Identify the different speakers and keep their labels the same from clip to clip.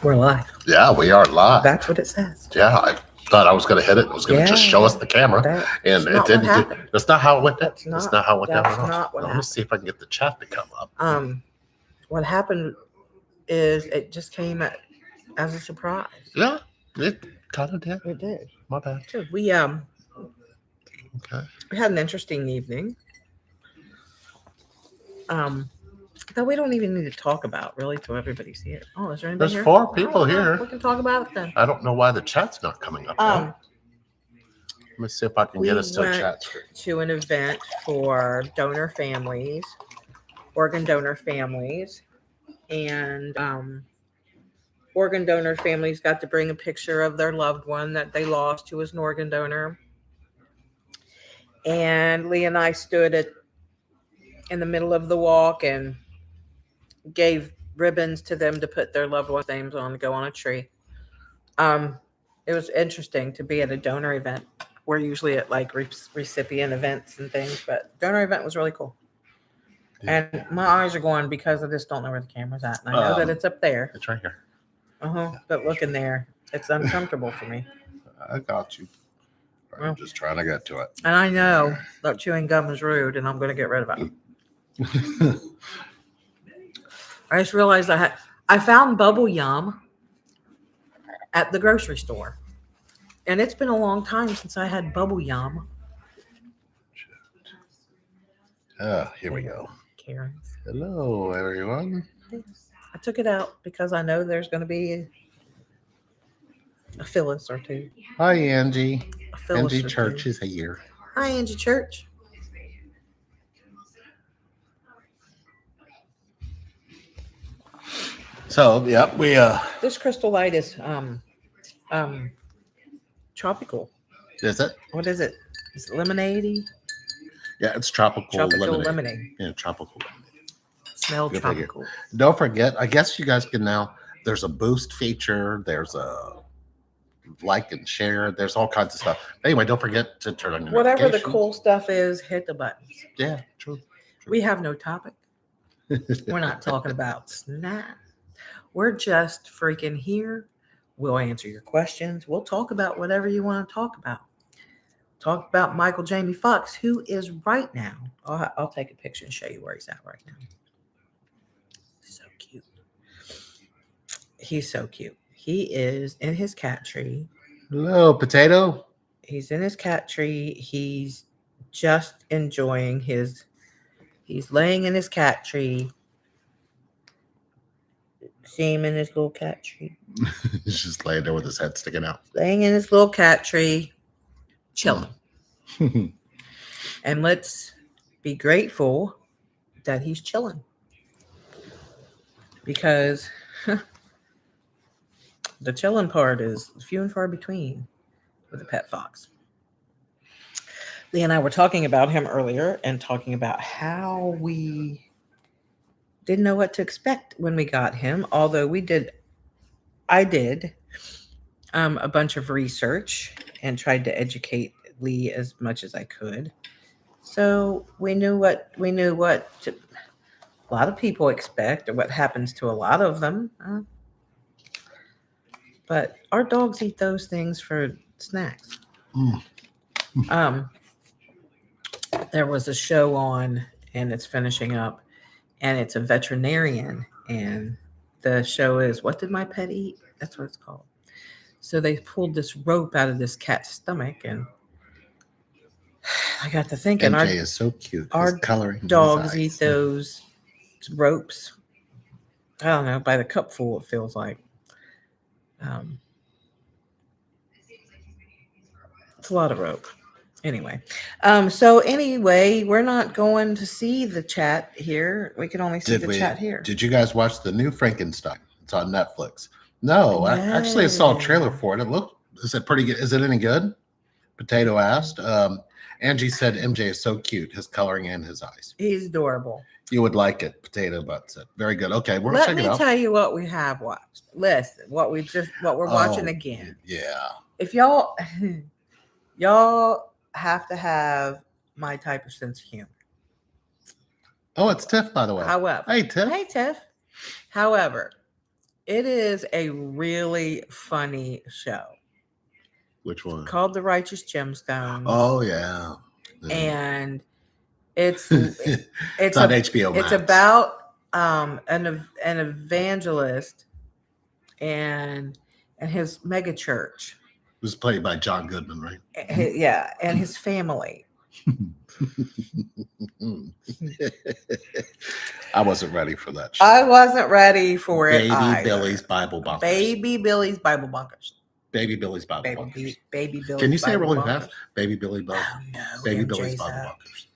Speaker 1: We're live.
Speaker 2: Yeah, we are live.
Speaker 1: That's what it says.
Speaker 2: Yeah, I thought I was going to hit it. It was going to just show us the camera, and it didn't. That's not how it went down. That's not how it went down at all. Let me see if I can get the chat to come up.
Speaker 1: What happened is it just came as a surprise.
Speaker 2: Yeah, it kind of did.
Speaker 1: It did.
Speaker 2: My bad.
Speaker 1: We
Speaker 2: Okay.
Speaker 1: we had an interesting evening. That we don't even need to talk about really till everybody's here. Oh, is there anybody here?
Speaker 2: There's 4 people here.
Speaker 1: We can talk about it then.
Speaker 2: I don't know why the chat's not coming up. Let me see if I can get us to a chat screen.
Speaker 1: To an event for donor families, organ donor families, and organ donor families got to bring a picture of their loved one that they lost who was an organ donor. And Lee and I stood in the middle of the walk and gave ribbons to them to put their loved ones' names on to go on a tree. It was interesting to be at a donor event. We're usually at like recipient events and things, but donor event was really cool. Yeah. And my eyes are going because I just don't know where the camera's at. And I know that it's up there.
Speaker 2: It's right here.
Speaker 1: But look in there. It's uncomfortable for me.
Speaker 2: I got you. I'm just trying to get to it.
Speaker 1: And I know that chewing gum is rude, and I'm going to get rid of it. I just realized I found bubble yum at the grocery store. And it's been a long time since I had bubble yum.
Speaker 2: Here we go.
Speaker 1: Karen.
Speaker 2: Hello, everyone.
Speaker 1: I took it out because I know there's going to be a Phyllis or two.
Speaker 2: Hi, Angie. Angie Church is here.
Speaker 1: Hi, Angie Church.
Speaker 2: So, yeah, we
Speaker 1: this crystal light is tropical.
Speaker 2: Is it?
Speaker 1: What is it? Is it lemonade-y?
Speaker 2: Yeah, it's tropical lemonade. Yeah, tropical lemonade.
Speaker 1: Smell tropical.
Speaker 2: Don't forget, I guess you guys can now, there's a boost feature, there's a like and share, there's all kinds of stuff. Anyway, don't forget to turn on your
Speaker 1: whatever the cool stuff is, hit the buttons.
Speaker 2: Yeah, true.
Speaker 1: We have no topic. We're not talking about snacks. We're just freaking here. We'll answer your questions. We'll talk about whatever you want to talk about. Talk about Michael Jamie Foxx, who is right now. I'll take a picture and show you where he's at right now. So cute. He's so cute. He is in his cat tree.
Speaker 2: Hello, Potato.
Speaker 1: He's in his cat tree. He's just enjoying he's laying in his cat tree. See him in his little cat tree.
Speaker 2: He's just laying there with his head sticking out.
Speaker 1: Laying in his little cat tree, chilling. And let's be grateful that he's chilling. Because the chilling part is few and far between with a pet fox. Lee and I were talking about him earlier and talking about how we didn't know what to expect when we got him, although I did a bunch of research and tried to educate Lee as much as I could. So we knew what a lot of people expect or what happens to a lot of them. But our dogs eat those things for snacks. There was a show on, and it's finishing up, and it's a veterinarian, and the show is What Did My Pet Eat? That's what it's called. So they pulled this rope out of this cat's stomach, and I got to thinking,
Speaker 2: MJ is so cute.
Speaker 1: Our dogs eat those ropes. I don't know, by the cupful it feels like. It's a lot of rope. Anyway, we're not going to see the chat here. We can only see chat here.
Speaker 2: Did you guys watch the new Frankenstein? It's on Netflix. No, actually I saw a trailer for it. Is it pretty good? Is it any good? Potato asked. Angie said MJ is so cute, his coloring and his eyes.
Speaker 1: He's adorable.
Speaker 2: You would like it, Potato Butt said. Very good. Okay, we're gonna check it out.
Speaker 1: Let me tell you what we have watched. Listen, what we're watching again.
Speaker 2: Yeah.
Speaker 1: If y'all have to have my type of sense of humor.
Speaker 2: Oh, it's Tiff, by the way.
Speaker 1: However,
Speaker 2: hey Tiff.
Speaker 1: Hey Tiff. However, It is a really funny show.
Speaker 2: Which one?
Speaker 1: Called The Righteous Gemstones.
Speaker 2: Oh yeah.
Speaker 1: And it's
Speaker 2: It's on HBO Max.
Speaker 1: It's about an evangelist and his mega church.
Speaker 2: It was played by John Goodman, right?
Speaker 1: Yeah, and his family.
Speaker 2: I wasn't ready for that show.
Speaker 1: I wasn't ready for it.
Speaker 2: Baby Billy's Bible Bunkers.
Speaker 1: Baby Billy's Bible Bunkers.
Speaker 2: Baby Billy's Bible Bunkers.
Speaker 1: Baby Billy's.
Speaker 2: Can you say it really
Speaker 1: Bunkers.
Speaker 2: fast? Baby Billy Bible.
Speaker 1: Oh no.
Speaker 2: Baby
Speaker 1: MJ's
Speaker 2: Billy's Bible
Speaker 1: up.
Speaker 2: Bunkers.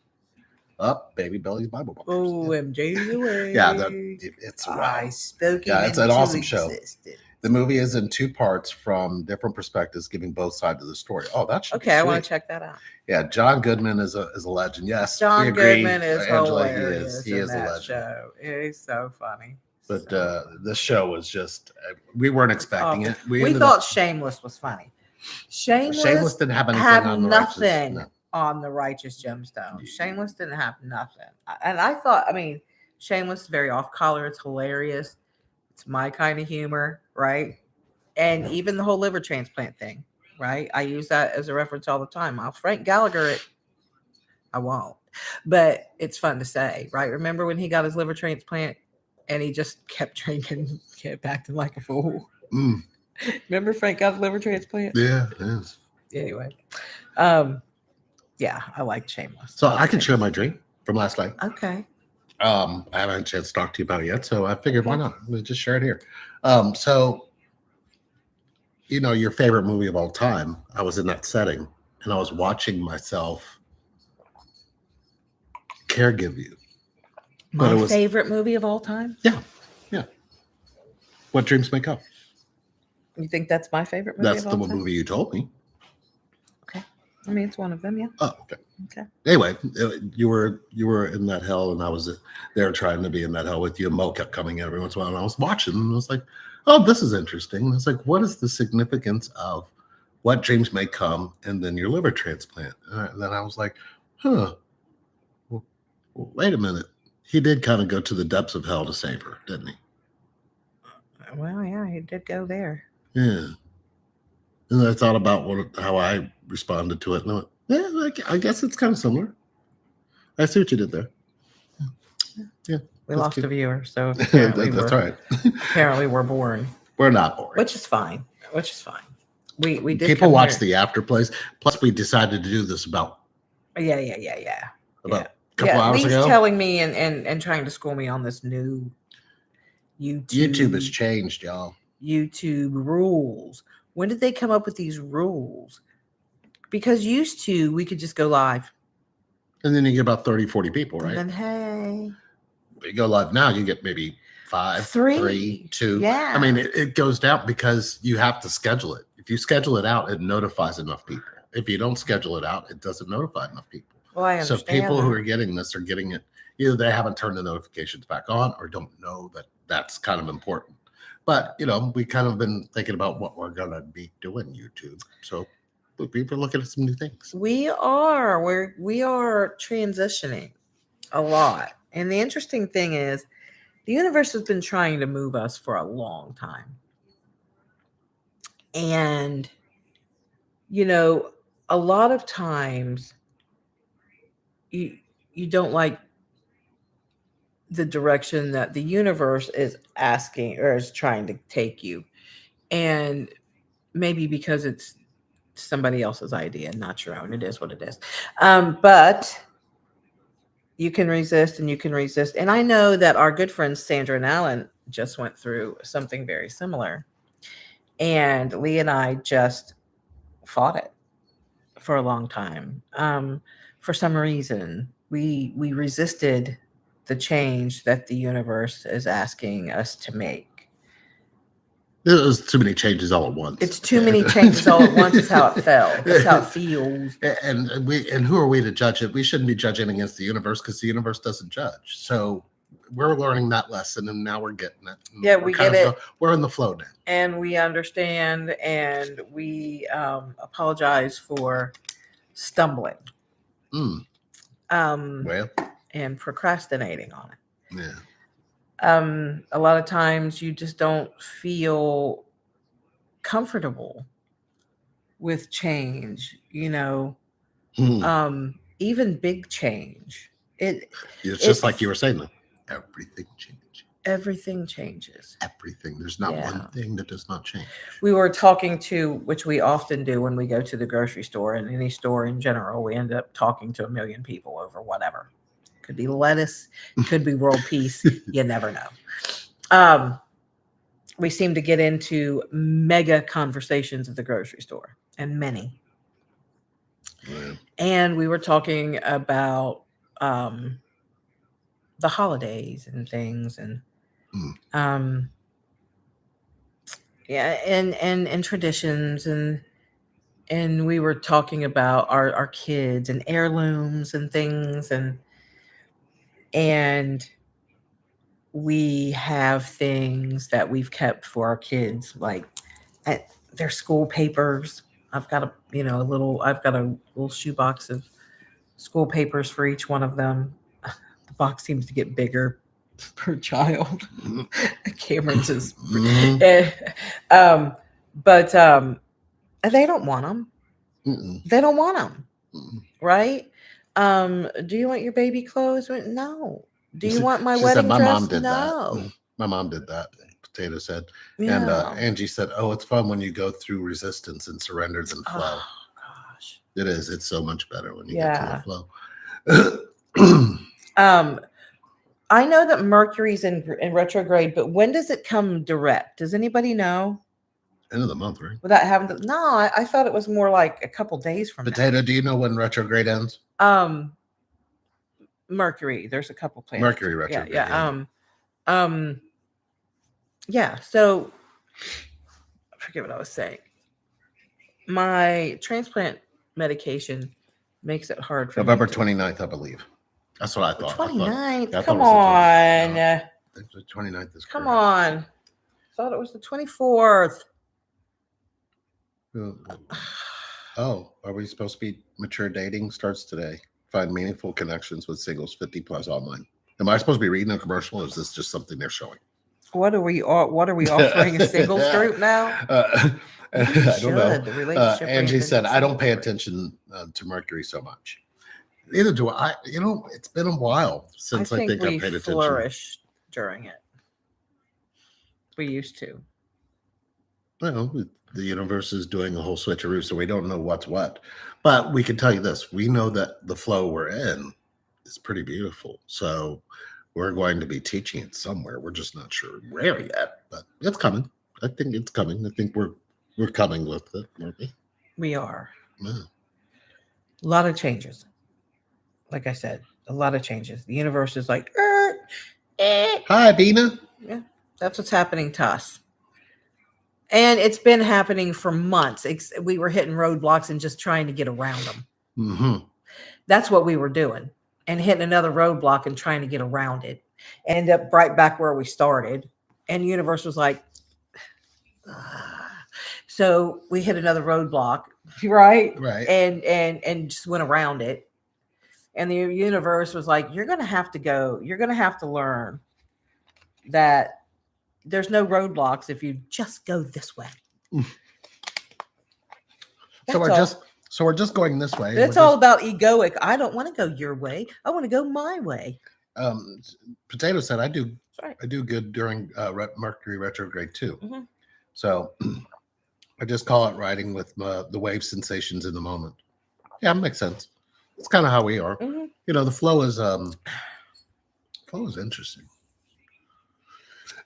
Speaker 2: Up, Baby Billy's Bible Bunkers.
Speaker 1: Oh, MJ's away.
Speaker 2: Yeah, it's
Speaker 1: I spoke.
Speaker 2: Yeah, it's an awesome show.
Speaker 1: Existence.
Speaker 2: The movie is in two parts from different perspectives, giving both sides of the story. Oh, that's
Speaker 1: okay. I want to check that out.
Speaker 2: Yeah, John Goodman is a legend. Yes,
Speaker 1: John
Speaker 2: we agree.
Speaker 1: Goodman is
Speaker 2: Angela,
Speaker 1: hilarious.
Speaker 2: He is a
Speaker 1: that
Speaker 2: legend.
Speaker 1: show. He's so funny.
Speaker 2: But this show was just we weren't expecting it.
Speaker 1: We thought Shameless was funny.
Speaker 2: Shameless didn't have anything on the
Speaker 1: nothing
Speaker 2: Righteous,
Speaker 1: on the Righteous Gemstones. Shameless didn't have nothing. And I thought, I mean, Shameless is very off color. It's hilarious. It's my kind of humor, right? And even the whole liver transplant thing, right? I use that as a reference all the time. I'll Frank Gallagher it. I won't. But it's fun to say, right? Remember when he got his liver transplant and he just kept drinking, kept acting like a fool?
Speaker 2: Mm.
Speaker 1: Remember Frank got a liver transplant?
Speaker 2: Yeah, it is.
Speaker 1: Anyway. Yeah, I like Shameless.
Speaker 2: So I can share my dream from last night.
Speaker 1: Okay.
Speaker 2: I haven't had a chance to talk to you about it yet, so I figured why not? We'll just share it here. So you know, your favorite movie of all time, I was in that setting and I was watching myself caregive you.
Speaker 1: My favorite movie of all time?
Speaker 2: Yeah. Yeah. What Dreams May Come.
Speaker 1: You think that's my favorite movie?
Speaker 2: That's the movie you told me.
Speaker 1: Okay. I mean, it's one of them, yeah.
Speaker 2: Oh, okay.
Speaker 1: Okay.
Speaker 2: Anyway, you were in that hell and I was there trying to be in that hell with you. And Mo kept coming in every once in a while and I was watching and I was like, oh, this is interesting. And it's like, what is the significance of What Dreams May Come and then your liver transplant? And then I was like, well, wait a minute. He did kind of go to the depths of hell to save her, didn't he?
Speaker 1: Well, yeah, he did go there.
Speaker 2: Yeah. And I thought about how I responded to it. And I went, yeah, I guess it's kind of similar. I see what you did there. Yeah.
Speaker 1: We lost a viewer, so
Speaker 2: that's right.
Speaker 1: Apparently, we're boring.
Speaker 2: We're not boring.
Speaker 1: Which is fine. We did.
Speaker 2: People watch the after plays. Plus, we decided to do this about.
Speaker 1: Yeah.
Speaker 2: About a couple hours
Speaker 1: Lee's
Speaker 2: ago.
Speaker 1: telling me and trying to school me on this new YouTube.
Speaker 2: YouTube has changed, y'all.
Speaker 1: YouTube rules. When did they come up with these rules? Because used to, we could just go live.
Speaker 2: And then you get about 30, 40 people, right?
Speaker 1: And then, hey.
Speaker 2: But you go live now, you get maybe 5,
Speaker 1: 3,
Speaker 2: 3, 2.
Speaker 1: Yeah.
Speaker 2: I mean, it goes down because you have to schedule it. If you schedule it out, it notifies enough people. If you don't schedule it out, it doesn't notify enough people.
Speaker 1: Well, I understand.
Speaker 2: So people who are getting this are getting it. Either they haven't turned the notifications back on or don't know that that's kind of important. But, you know, we kind of been thinking about what we're going to be doing YouTube. So we've been looking at some new things.
Speaker 1: We are transitioning a lot. And the interesting thing is the universe has been trying to move us for a long time. And, you know, a lot of times you don't like the direction that the universe is asking or is trying to take you. And maybe because it's somebody else's idea, not your own. It is what it is. But you can resist and you can resist. And I know that our good friends, Sandra and Alan, just went through something very similar. And Lee and I just fought it for a long time. For some reason, we resisted the change that the universe is asking us to make.
Speaker 2: It was too many changes all at once.
Speaker 1: It's too many changes all at once is how it felt. That's how it feels.
Speaker 2: And who are we to judge it? We shouldn't be judging against the universe because the universe doesn't judge. So we're learning that lesson and now we're getting it.
Speaker 1: Yeah, we get it.
Speaker 2: We're in the flow now.
Speaker 1: And we understand and we apologize for stumbling.
Speaker 2: Well.
Speaker 1: And procrastinating on it.
Speaker 2: Yeah.
Speaker 1: A lot of times you just don't feel comfortable with change,
Speaker 2: Hmm.
Speaker 1: even big change.
Speaker 2: It's
Speaker 1: It
Speaker 2: just like you were saying, like, everything changes.
Speaker 1: everything changes.
Speaker 2: Everything. There's not
Speaker 1: Yeah.
Speaker 2: one thing that does not change.
Speaker 1: We were talking to, which we often do when we go to the grocery store and any store in general, we end up talking to a million people over whatever. Could be lettuce, could be world peace. You never know. We seem to get into mega conversations at the grocery store, and many.
Speaker 2: Yeah.
Speaker 1: And we were talking about um, the holidays and things, and
Speaker 2: Mm.
Speaker 1: yeah, and traditions, and we were talking about our kids and heirlooms and things, and we have things that we've kept for our kids, like at their school papers. I've got I've got a little shoebox of school papers for each one of them. The box seems to get bigger per child.
Speaker 2: Mhm.
Speaker 1: Cameron's is,
Speaker 2: Mhm.
Speaker 1: eh, um, but they don't want them.
Speaker 2: Mm-mm.
Speaker 1: They don't want them,
Speaker 2: Mm-mm.
Speaker 1: right? Do you want your baby clothes? No. Do you
Speaker 2: She,
Speaker 1: want my
Speaker 2: she said,
Speaker 1: wedding
Speaker 2: "My mom
Speaker 1: dress?
Speaker 2: did that.
Speaker 1: No.
Speaker 2: My mom did that." Potato said, and
Speaker 1: Yeah.
Speaker 2: Angie said, "Oh, it's fun when you go through resistance and surrender than flow.
Speaker 1: Oh gosh.
Speaker 2: It is. It's so much better when you get
Speaker 1: Yeah.
Speaker 2: to the flow."
Speaker 1: I know that Mercury's in retrograde, but when does it come direct? Does anybody know?
Speaker 2: End of the month, right?
Speaker 1: Without having to, no, I thought it was more like a couple days from
Speaker 2: Potato, do you know when retrograde ends?
Speaker 1: now. Mercury. There's a couple planets.
Speaker 2: Mercury
Speaker 1: Yeah,
Speaker 2: retrograde.
Speaker 1: yeah. Yeah. So I forget what I was saying. My transplant medication makes it hard for
Speaker 2: November
Speaker 1: me to.
Speaker 2: 29th, I believe. That's what I thought.
Speaker 1: 29th.
Speaker 2: Yeah, I
Speaker 1: Come
Speaker 2: thought it was
Speaker 1: on.
Speaker 2: I think the 29th is
Speaker 1: Come
Speaker 2: correct.
Speaker 1: on. Thought it was the 24th.
Speaker 2: Oh, are we supposed to be mature dating starts today? Find meaningful connections with singles 50 plus online. Am I supposed to be reading a commercial, or is this just something they're showing?
Speaker 1: What are we offering a singles group now?
Speaker 2: I don't know.
Speaker 1: The relationship.
Speaker 2: Angie
Speaker 1: Reinvented
Speaker 2: said, "I don't pay
Speaker 1: single
Speaker 2: attention to Mercury so much." Neither do I. It's been a while since I think I
Speaker 1: we
Speaker 2: paid attention.
Speaker 1: flourished during it. We used to.
Speaker 2: Well, the universe is doing a whole switcheroo, so we don't know what's what. But we can tell you this: we know that the flow we're in is pretty beautiful. So we're going to be teaching it somewhere. We're just not sure where yet, but it's coming. I think it's coming. I think we're coming with it, aren't we?
Speaker 1: We are.
Speaker 2: Yeah.
Speaker 1: A lot of changes. Like I said, a lot of changes. The universe is like,
Speaker 2: Hi, Bina.
Speaker 1: yeah, that's what's happening to us. And it's been happening for months. We were hitting roadblocks and just trying to get around them.
Speaker 2: Mm-hmm.
Speaker 1: That's what we were doing, and hitting another roadblock and trying to get around it. End up right back where we started. And the universe was like, ugh. So we hit another roadblock, right?
Speaker 2: Right.
Speaker 1: And just went around it. And the universe was like, you're going to have to learn that there's no roadblocks if you just go this way.
Speaker 2: So we're just going this way.
Speaker 1: It's all about egoic. I don't want to go your way. I want to go my way.
Speaker 2: Potato said, I do
Speaker 1: Right.
Speaker 2: I do good during Mercury retrograde too.
Speaker 1: Mm-hmm.
Speaker 2: So I just call it riding with the wave sensations in the moment. Yeah, it makes sense. It's kind of how we are.
Speaker 1: Mm-hmm.
Speaker 2: The flow is interesting.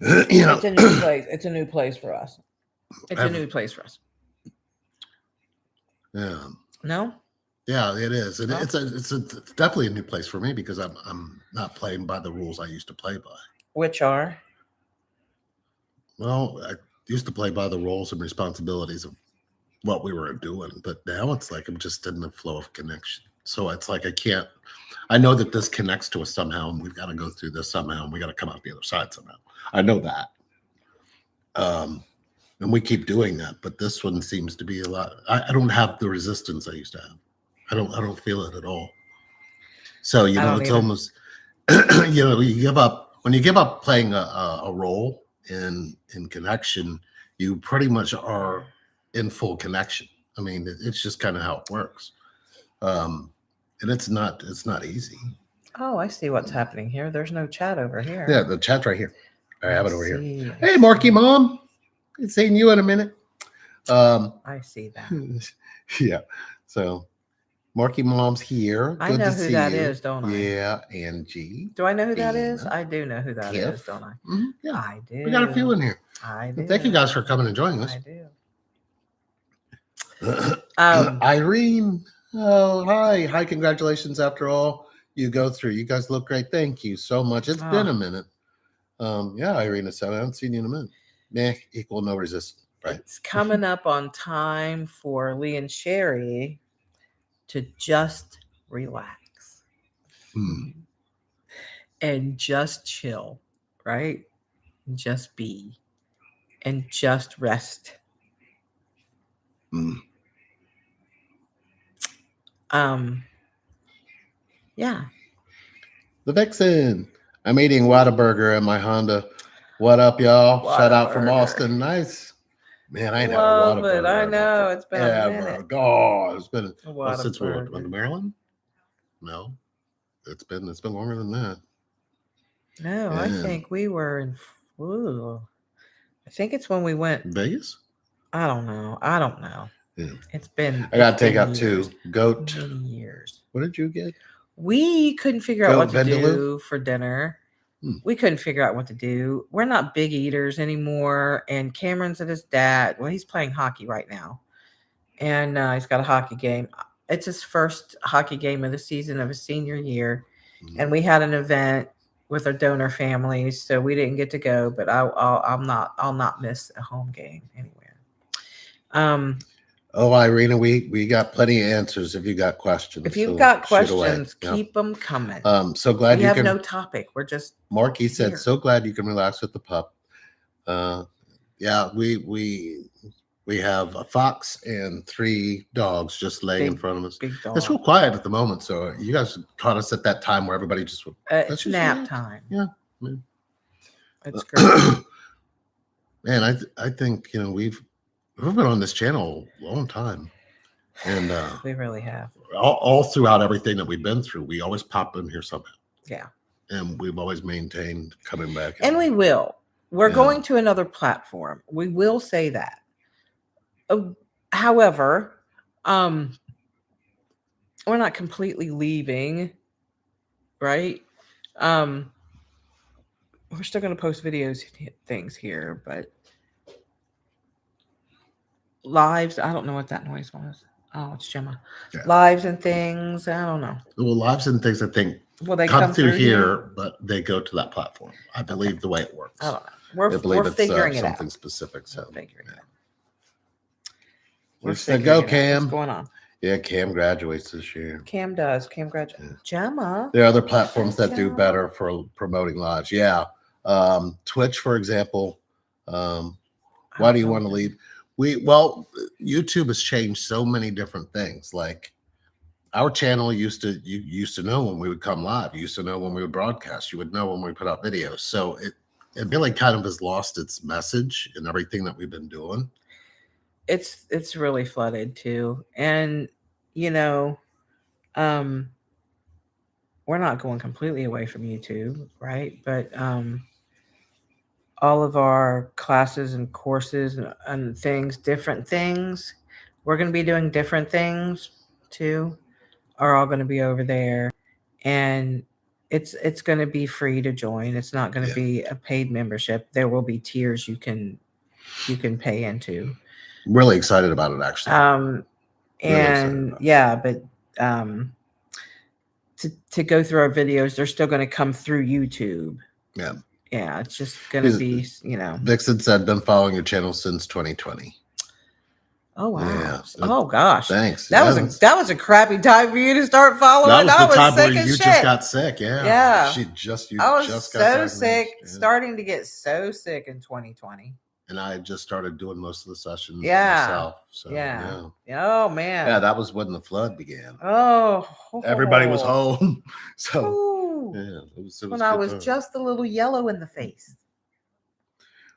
Speaker 1: It's a new place. It's a new place for us. It's a new place for us.
Speaker 2: Yeah.
Speaker 1: No?
Speaker 2: Yeah, it is.
Speaker 1: No?
Speaker 2: It's definitely a new place for me because I'm not playing by the rules I used to play by.
Speaker 1: Which are?
Speaker 2: Well, I used to play by the roles and responsibilities of what we were doing, but now it's like I'm just in the flow of connection. So it's like I know that this connects to us somehow, and we've got to go through this somehow, and we got to come out the other side somehow. I know that. And we keep doing that, but this one seems to be a lot. I don't have the resistance I used to have. I don't feel it at all. So it's almost you give up when you give up playing a role in connection, you pretty much are in full connection. I mean, it's just kind of how it works. And it's not easy.
Speaker 1: Oh, I see what's happening here. There's no chat over here.
Speaker 2: Yeah, the chat's right here. I have it over here.
Speaker 1: see,
Speaker 2: Hey, Marky Mom. Ain't seen you in a minute.
Speaker 1: I see that.
Speaker 2: Yeah. So Marky Mom's here.
Speaker 1: I
Speaker 2: Good
Speaker 1: know
Speaker 2: to
Speaker 1: who
Speaker 2: see
Speaker 1: that
Speaker 2: you.
Speaker 1: is, don't I?
Speaker 2: Yeah, Angie.
Speaker 1: Do I know who that is?
Speaker 2: Dina,
Speaker 1: I do know who that is,
Speaker 2: Tiff.
Speaker 1: don't I?
Speaker 2: Yeah,
Speaker 1: I do.
Speaker 2: we got a few in here.
Speaker 1: I do.
Speaker 2: Thank you guys for coming and joining us.
Speaker 1: I do.
Speaker 2: Irene. Oh, hi. Hi, congratulations after all you go through. You guys look great. Thank you so much. It's been a minute. Yeah, Irene said, I haven't seen you in a minute. Meh, equal no resistance. Right.
Speaker 1: It's coming up on time for Lee and Sherry to just relax and just chill, right? Just be and just rest. Yeah.
Speaker 2: The Vixen. I'm eating Whataburger in my Honda. What up, y'all? Shout out from Austin. Nice. Man, I ain't had a Whataburger.
Speaker 1: I know. It's been a minute.
Speaker 2: God, it's been since we
Speaker 1: Whataburger.
Speaker 2: went to Maryland. No, it's been longer than that.
Speaker 1: No, I think we were in. I think it's when we went
Speaker 2: Vegas.
Speaker 1: I don't know.
Speaker 2: Yeah.
Speaker 1: It's been.
Speaker 2: I gotta take out two goat.
Speaker 1: Many years.
Speaker 2: What did you get?
Speaker 1: We couldn't figure out what to
Speaker 2: Vindaloo?
Speaker 1: do for dinner. We couldn't figure out what to do. We're not big eaters anymore. And Cameron's at his dad. Well, he's playing hockey right now. And he's got a hockey game. It's his first hockey game of the season of his senior year. And we had an event with our donor families, so we didn't get to go. But I'll not miss a home game anywhere.
Speaker 2: Oh, Irina, we got plenty of answers. If you got questions,
Speaker 1: if you've got questions, keep them coming.
Speaker 2: So glad
Speaker 1: we
Speaker 2: you
Speaker 1: have
Speaker 2: can.
Speaker 1: No topic. We're just.
Speaker 2: Marky said, "So glad you can relax with the pup." Yeah, we have a fox and 3 dogs just laying in front of us.
Speaker 1: Big dog.
Speaker 2: It's real quiet at the moment, so you guys caught us at that time where everybody just
Speaker 1: it's nap time.
Speaker 2: Yeah,
Speaker 1: it's great.
Speaker 2: Man, I think we've been on this channel a long time, and
Speaker 1: we really have.
Speaker 2: All throughout everything that we've been through, we always pop in here somehow.
Speaker 1: Yeah,
Speaker 2: and we've always maintained coming back,
Speaker 1: and we will. We're going to another platform. We will say that. However, we're not completely leaving, right? We're still going to post videos, things here, but lives. I don't know what that noise was. Oh, it's Gemma. Yeah. Lives and things. I don't know.
Speaker 2: Well, lives and things, I think,
Speaker 1: they
Speaker 2: come through here, but they go to that platform. I believe the way it works.
Speaker 1: I don't know. We're figuring it out.
Speaker 2: Something specific. So
Speaker 1: we're figuring it out.
Speaker 2: We're figuring go, Cam.
Speaker 1: What's going on?
Speaker 2: Yeah, Cam graduates this year.
Speaker 1: Cam does. Cam graduates. Yeah. Gemma.
Speaker 2: There are other platforms that do better for promoting lives. Yeah. Twitch, for example. Why do you want to leave? YouTube has changed so many different things. Like our channel you used to know when we would come live. You used to know when we would broadcast. You would know when we put out videos. So it really kind of has lost its message in everything that we've been doing.
Speaker 1: It's really flooded too. And we're not going completely away from YouTube, right? But all of our classes and courses and things, different things, we're going to be doing different things too, are all going to be over there. And it's going to be free to join. It's not going to be a paid membership. There will be tiers you can pay into.
Speaker 2: Really excited about it, actually.
Speaker 1: To go through our videos, they're still going to come through YouTube. Yeah, it's just going to be,
Speaker 2: Vixen said, been following your channel since 2020.
Speaker 1: Oh wow!
Speaker 2: Yeah.
Speaker 1: Oh gosh!
Speaker 2: Thanks.
Speaker 1: That was a crappy time for you to start following.
Speaker 2: That was the time where you just got sick. Yeah.
Speaker 1: Yeah.
Speaker 2: I was
Speaker 1: so sick, starting to get so sick in 2020.
Speaker 2: And I just started doing most of the sessions
Speaker 1: myself.
Speaker 2: So,
Speaker 1: Oh man.
Speaker 2: Yeah, that was when the flood began.
Speaker 1: Oh.
Speaker 2: Everybody was home. So
Speaker 1: too.
Speaker 2: Yeah, it was
Speaker 1: When I
Speaker 2: good
Speaker 1: was
Speaker 2: time.
Speaker 1: just a little yellow in the face.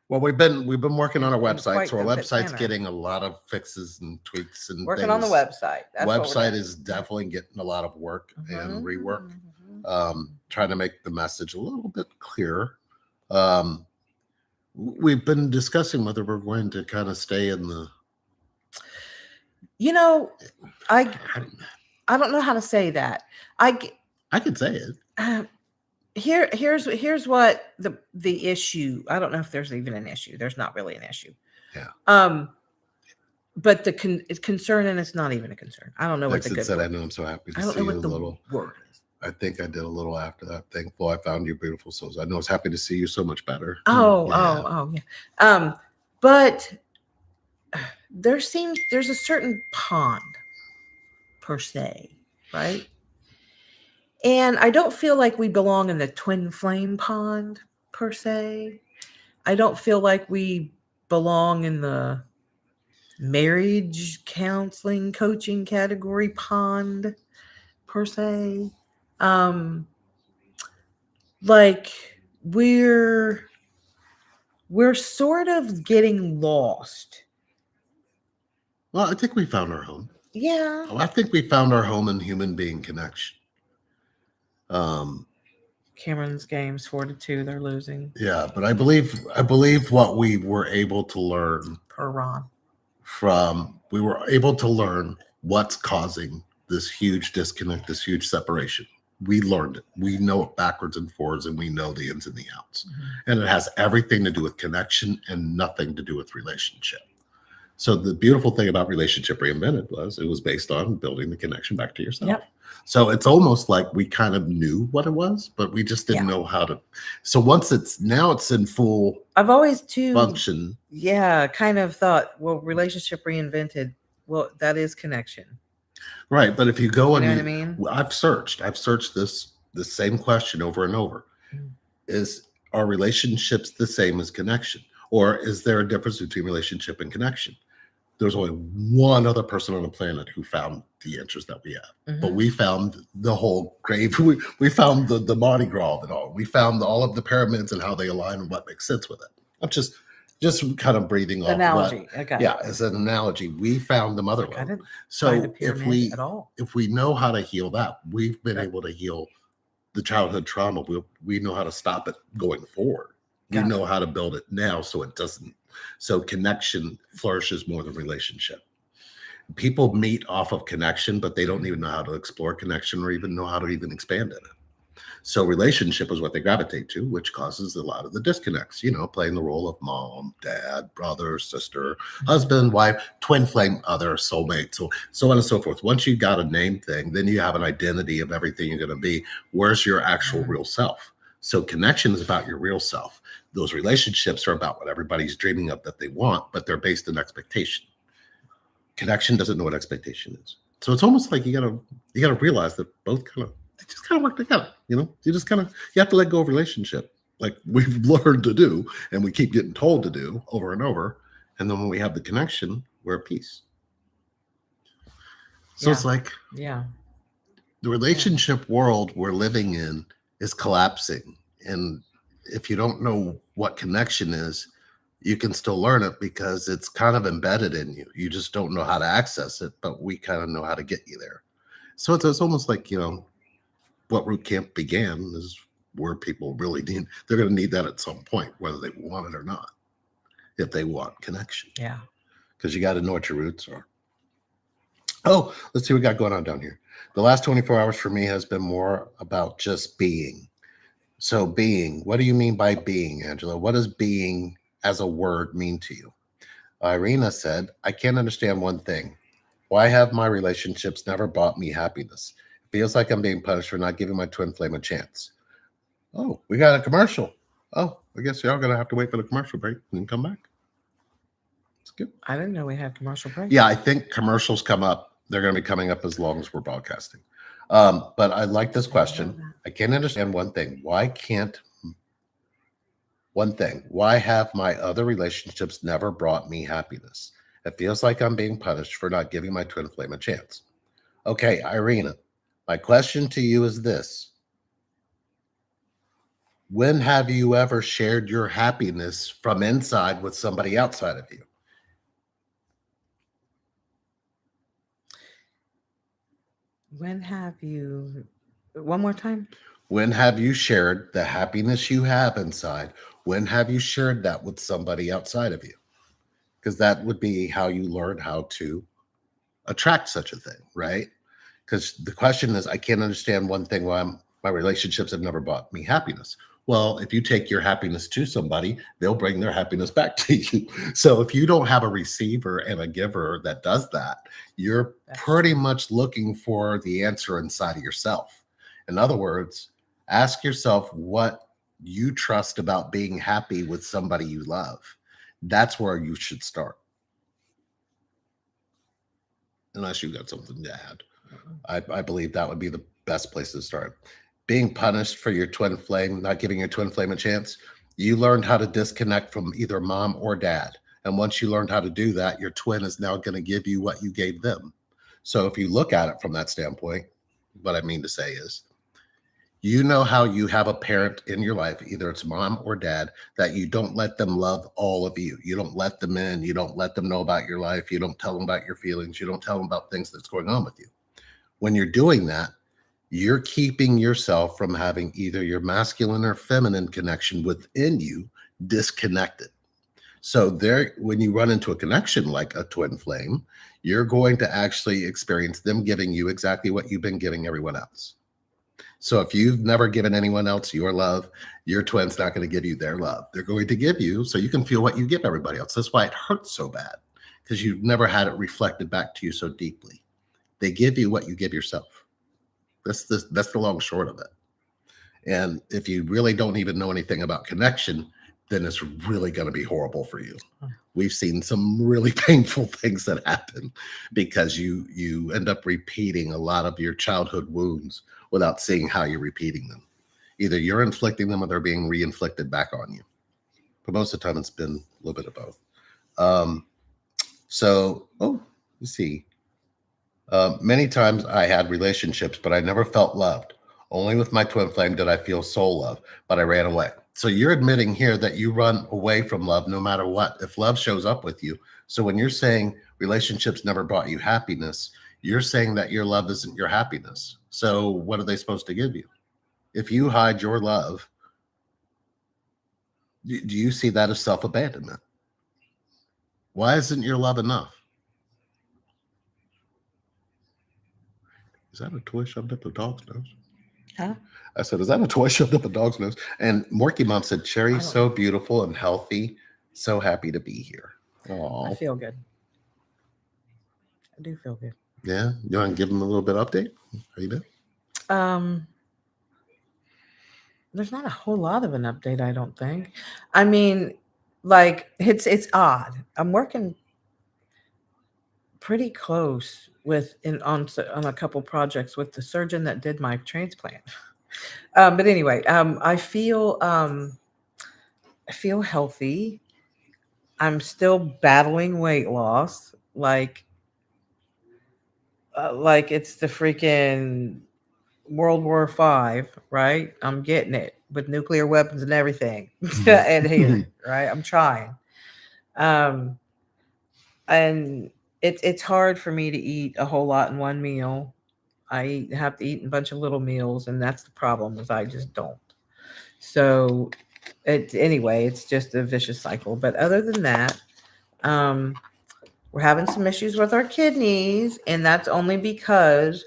Speaker 2: Well, we've been working on our
Speaker 1: And
Speaker 2: website,
Speaker 1: quite
Speaker 2: so our
Speaker 1: the fit
Speaker 2: website's
Speaker 1: center.
Speaker 2: getting a lot of fixes and tweaks and
Speaker 1: Working
Speaker 2: things.
Speaker 1: on the website. That's what we're
Speaker 2: Website
Speaker 1: doing.
Speaker 2: is definitely getting a lot of work and rework.
Speaker 1: Mhm.
Speaker 2: Trying to make the message a little bit clearer. Um, we've been discussing whether we're going to kind of stay in the.
Speaker 1: You know, I don't know how to say that.
Speaker 2: I could say it.
Speaker 1: Here's what the issue. I don't know if there's even an issue. There's not really an issue.
Speaker 2: Yeah.
Speaker 1: But the concern, and it's not even a concern. I don't know what the good
Speaker 2: said.
Speaker 1: word.
Speaker 2: I know. I'm so happy to
Speaker 1: I don't
Speaker 2: see
Speaker 1: know
Speaker 2: you.
Speaker 1: what
Speaker 2: A
Speaker 1: the
Speaker 2: little
Speaker 1: word is.
Speaker 2: I think I did a little after that. Thankful I found you beautiful souls. I know it's happy to see you so much better.
Speaker 1: Yeah. But there's a certain pond per se, right? And I don't feel like we belong in the twin flame pond per se. I don't feel like we belong in the marriage counseling coaching category pond per se. Like we're sort of getting lost.
Speaker 2: Well, I think we found our home.
Speaker 1: Yeah.
Speaker 2: I think we found our home in human being connection.
Speaker 1: Cameron's games 4-2, they're losing.
Speaker 2: Yeah, but I believe what we were able to learn
Speaker 1: Per Ron.
Speaker 2: we were able to learn what's causing this huge disconnect, this huge separation. We learned it. We know it backwards and forwards, and we know the ins and the outs. Mm-hmm. And it has everything to do with connection and nothing to do with relationship. So the beautiful thing about Relationship Reinvented was it was based on building the connection back to yourself. Yep. So it's almost like we kind of knew what it was, but we just didn't know how to. So once it's in full
Speaker 1: I've always
Speaker 2: function.
Speaker 1: Yeah, kind of thought, well, Relationship Reinvented, well, that is connection.
Speaker 2: Right. But if you go
Speaker 1: you know what I mean?
Speaker 2: I've searched this same question over and over. Are relationships the same as connection? Or is there a difference between relationship and connection? There's only one other person on the planet who found the answers that we have. Mm-hmm. But we found the whole grave. We found the Mardi Gras of it all. We found all of the pyramids and how they align and what makes sense with it. I'm just kind of breathing off
Speaker 1: analogy.
Speaker 2: As an analogy. We found the mother lode. So if we know how to heal that, we've been able to heal the childhood trauma. We know how to stop it going forward. We know how to build it now so it doesn't. So connection flourishes more than relationship. People meet off of connection, but they don't even know how to explore connection or even know how to even expand in it. So relationship is what they gravitate to, which causes a lot of the disconnects, playing the role of mom, dad, brother, sister, husband, wife, twin flame, other, soulmate, so on and so forth. Once you got a name thing, then you have an identity of everything you're going to be. Where's your actual real self? So connection is about your real self. Those relationships are about what everybody's dreaming of that they want, but they're based on expectation. Connection doesn't know what expectation is. So it's almost like you gotta realize that both just kind of work together. You have to let go of relationship, like we've learned to do, and we keep getting told to do over and over. And then when we have the connection, we're at peace. So it's like, the relationship world we're living in is collapsing. And if you don't know what connection is, you can still learn it because it's kind of embedded in you. You just don't know how to access it, but we kind of know how to get you there. So it's almost like, what Root Camp began is where people really they're going to need that at some point, whether they want it or not, if they want connection.
Speaker 1: Yeah.
Speaker 2: Because you got to know what your roots are. Oh, let's see what we got going on down here. The last 24 hours for me has been more about just being. So being, what do you mean by being, Angela? What does being as a word mean to you? Irina said, I can't understand one thing. Why have my relationships never brought me happiness? It feels like I'm being punished for not giving my twin flame a chance. Oh, we got a commercial. Oh, I guess y'all going to have to wait for the commercial break and come back. It's good.
Speaker 1: I didn't know we had commercial breaks.
Speaker 2: Yeah, I think commercials come up. They're going to be coming up as long as we're broadcasting. But I like this question. I can't understand one thing. Why have my other relationships never brought me happiness? It feels like I'm being punished for not giving my twin flame a chance. Okay, Irina, my question to you is this. When have you ever shared your happiness from inside with somebody outside of you?
Speaker 1: When have you? One more time.
Speaker 2: When have you shared the happiness you have inside? When have you shared that with somebody outside of you? Because that would be how you learn how to attract such a thing, right? Because the question is, I can't understand one thing why my relationships have never brought me happiness. Well, if you take your happiness to somebody, they'll bring their happiness back to you. So if you don't have a receiver and a giver that does that, you're
Speaker 1: That's
Speaker 2: pretty
Speaker 1: true.
Speaker 2: much looking for the answer inside of yourself. In other words, ask yourself what you trust about being happy with somebody you love. That's where you should start, unless you got something to add. I believe that would be the best place to start. Being punished for your twin flame, not giving your twin flame a chance, you learned how to disconnect from either mom or dad. And once you learned how to do that, your twin is now going to give you what you gave them. So if you look at it from that standpoint, what I mean to say is, you know how you have a parent in your life, either it's mom or dad, that you don't let them love all of you. You don't let them in. You don't let them know about your life. You don't tell them about your feelings. You don't tell them about things that's going on with you. When you're doing that, you're keeping yourself from having either your masculine or feminine connection within you disconnected. So there, when you run into a connection like a twin flame, you're going to actually experience them giving you exactly what you've been giving everyone else. So if you've never given anyone else your love, your twin's not going to give you their love. They're going to give you so you can feel what you give everybody else. That's why it hurts so bad, because you've never had it reflected back to you so deeply. They give you what you give yourself. That's the long short of it. And if you really don't even know anything about connection, then it's really going to be horrible for you. We've seen some really painful things that happen because you end up repeating a lot of your childhood wounds without seeing how you're repeating them. Either you're inflicting them or they're being re-inflicted back on you. But most of the time, it's been a little bit of both. Um, you see. Many times I had relationships, but I never felt loved. Only with my twin flame did I feel soul love, but I ran away. So you're admitting here that you run away from love no matter what, if love shows up with you. So when you're saying relationships never brought you happiness, you're saying that your love isn't your happiness. So what are they supposed to give you? If you hide your love, do you see that as self abandonment? Why isn't your love enough? Is that a toy shoved up a dog's nose?
Speaker 1: Huh?
Speaker 2: I said, is that a toy shoved up a dog's nose? And Morky Mom said,
Speaker 1: I
Speaker 2: Cherry's
Speaker 1: don't
Speaker 2: so
Speaker 1: know.
Speaker 2: beautiful and healthy. So happy to be here.
Speaker 1: I
Speaker 2: Oh,
Speaker 1: feel good. I do feel good.
Speaker 2: yeah. You want to give them a little bit of update? How you been?
Speaker 1: Um, there's not a whole lot of an update, I don't think. I mean, like it's odd. I'm working pretty close with on a couple projects with the surgeon that did my transplant. But anyway, I feel healthy. I'm still battling weight loss, like it's the freaking World War V, right? I'm getting it with nuclear weapons and everything, and here, right? I'm trying, um, and it's hard for me to eat a whole lot in one meal. Have to eat a bunch of little meals, and that's the problem. Is I just don't. So, anyway, it's just a vicious cycle. But other than that, um, we're having some issues with our kidneys, and that's only because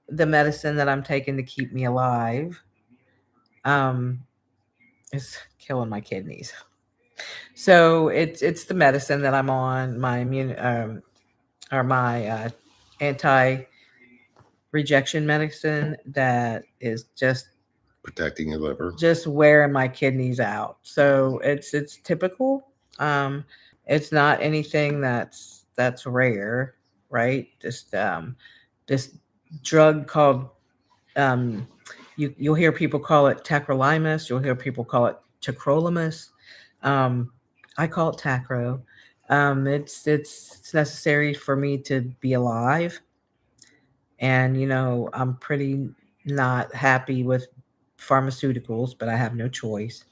Speaker 1: the medicine that I'm taking to keep me alive um, is killing my kidneys. So it's the medicine that I'm on, my immune or my anti rejection medicine that is
Speaker 2: Protecting your liver.
Speaker 1: just wearing my kidneys out. So it's typical. Um, it's not anything that's rare, right? Just this drug called you'll hear people call it tacrolimus. You'll hear people call it tacrolimus. Um, I call it tacro. It's necessary for me to be alive, and I'm pretty not happy with pharmaceuticals, but I have no choice.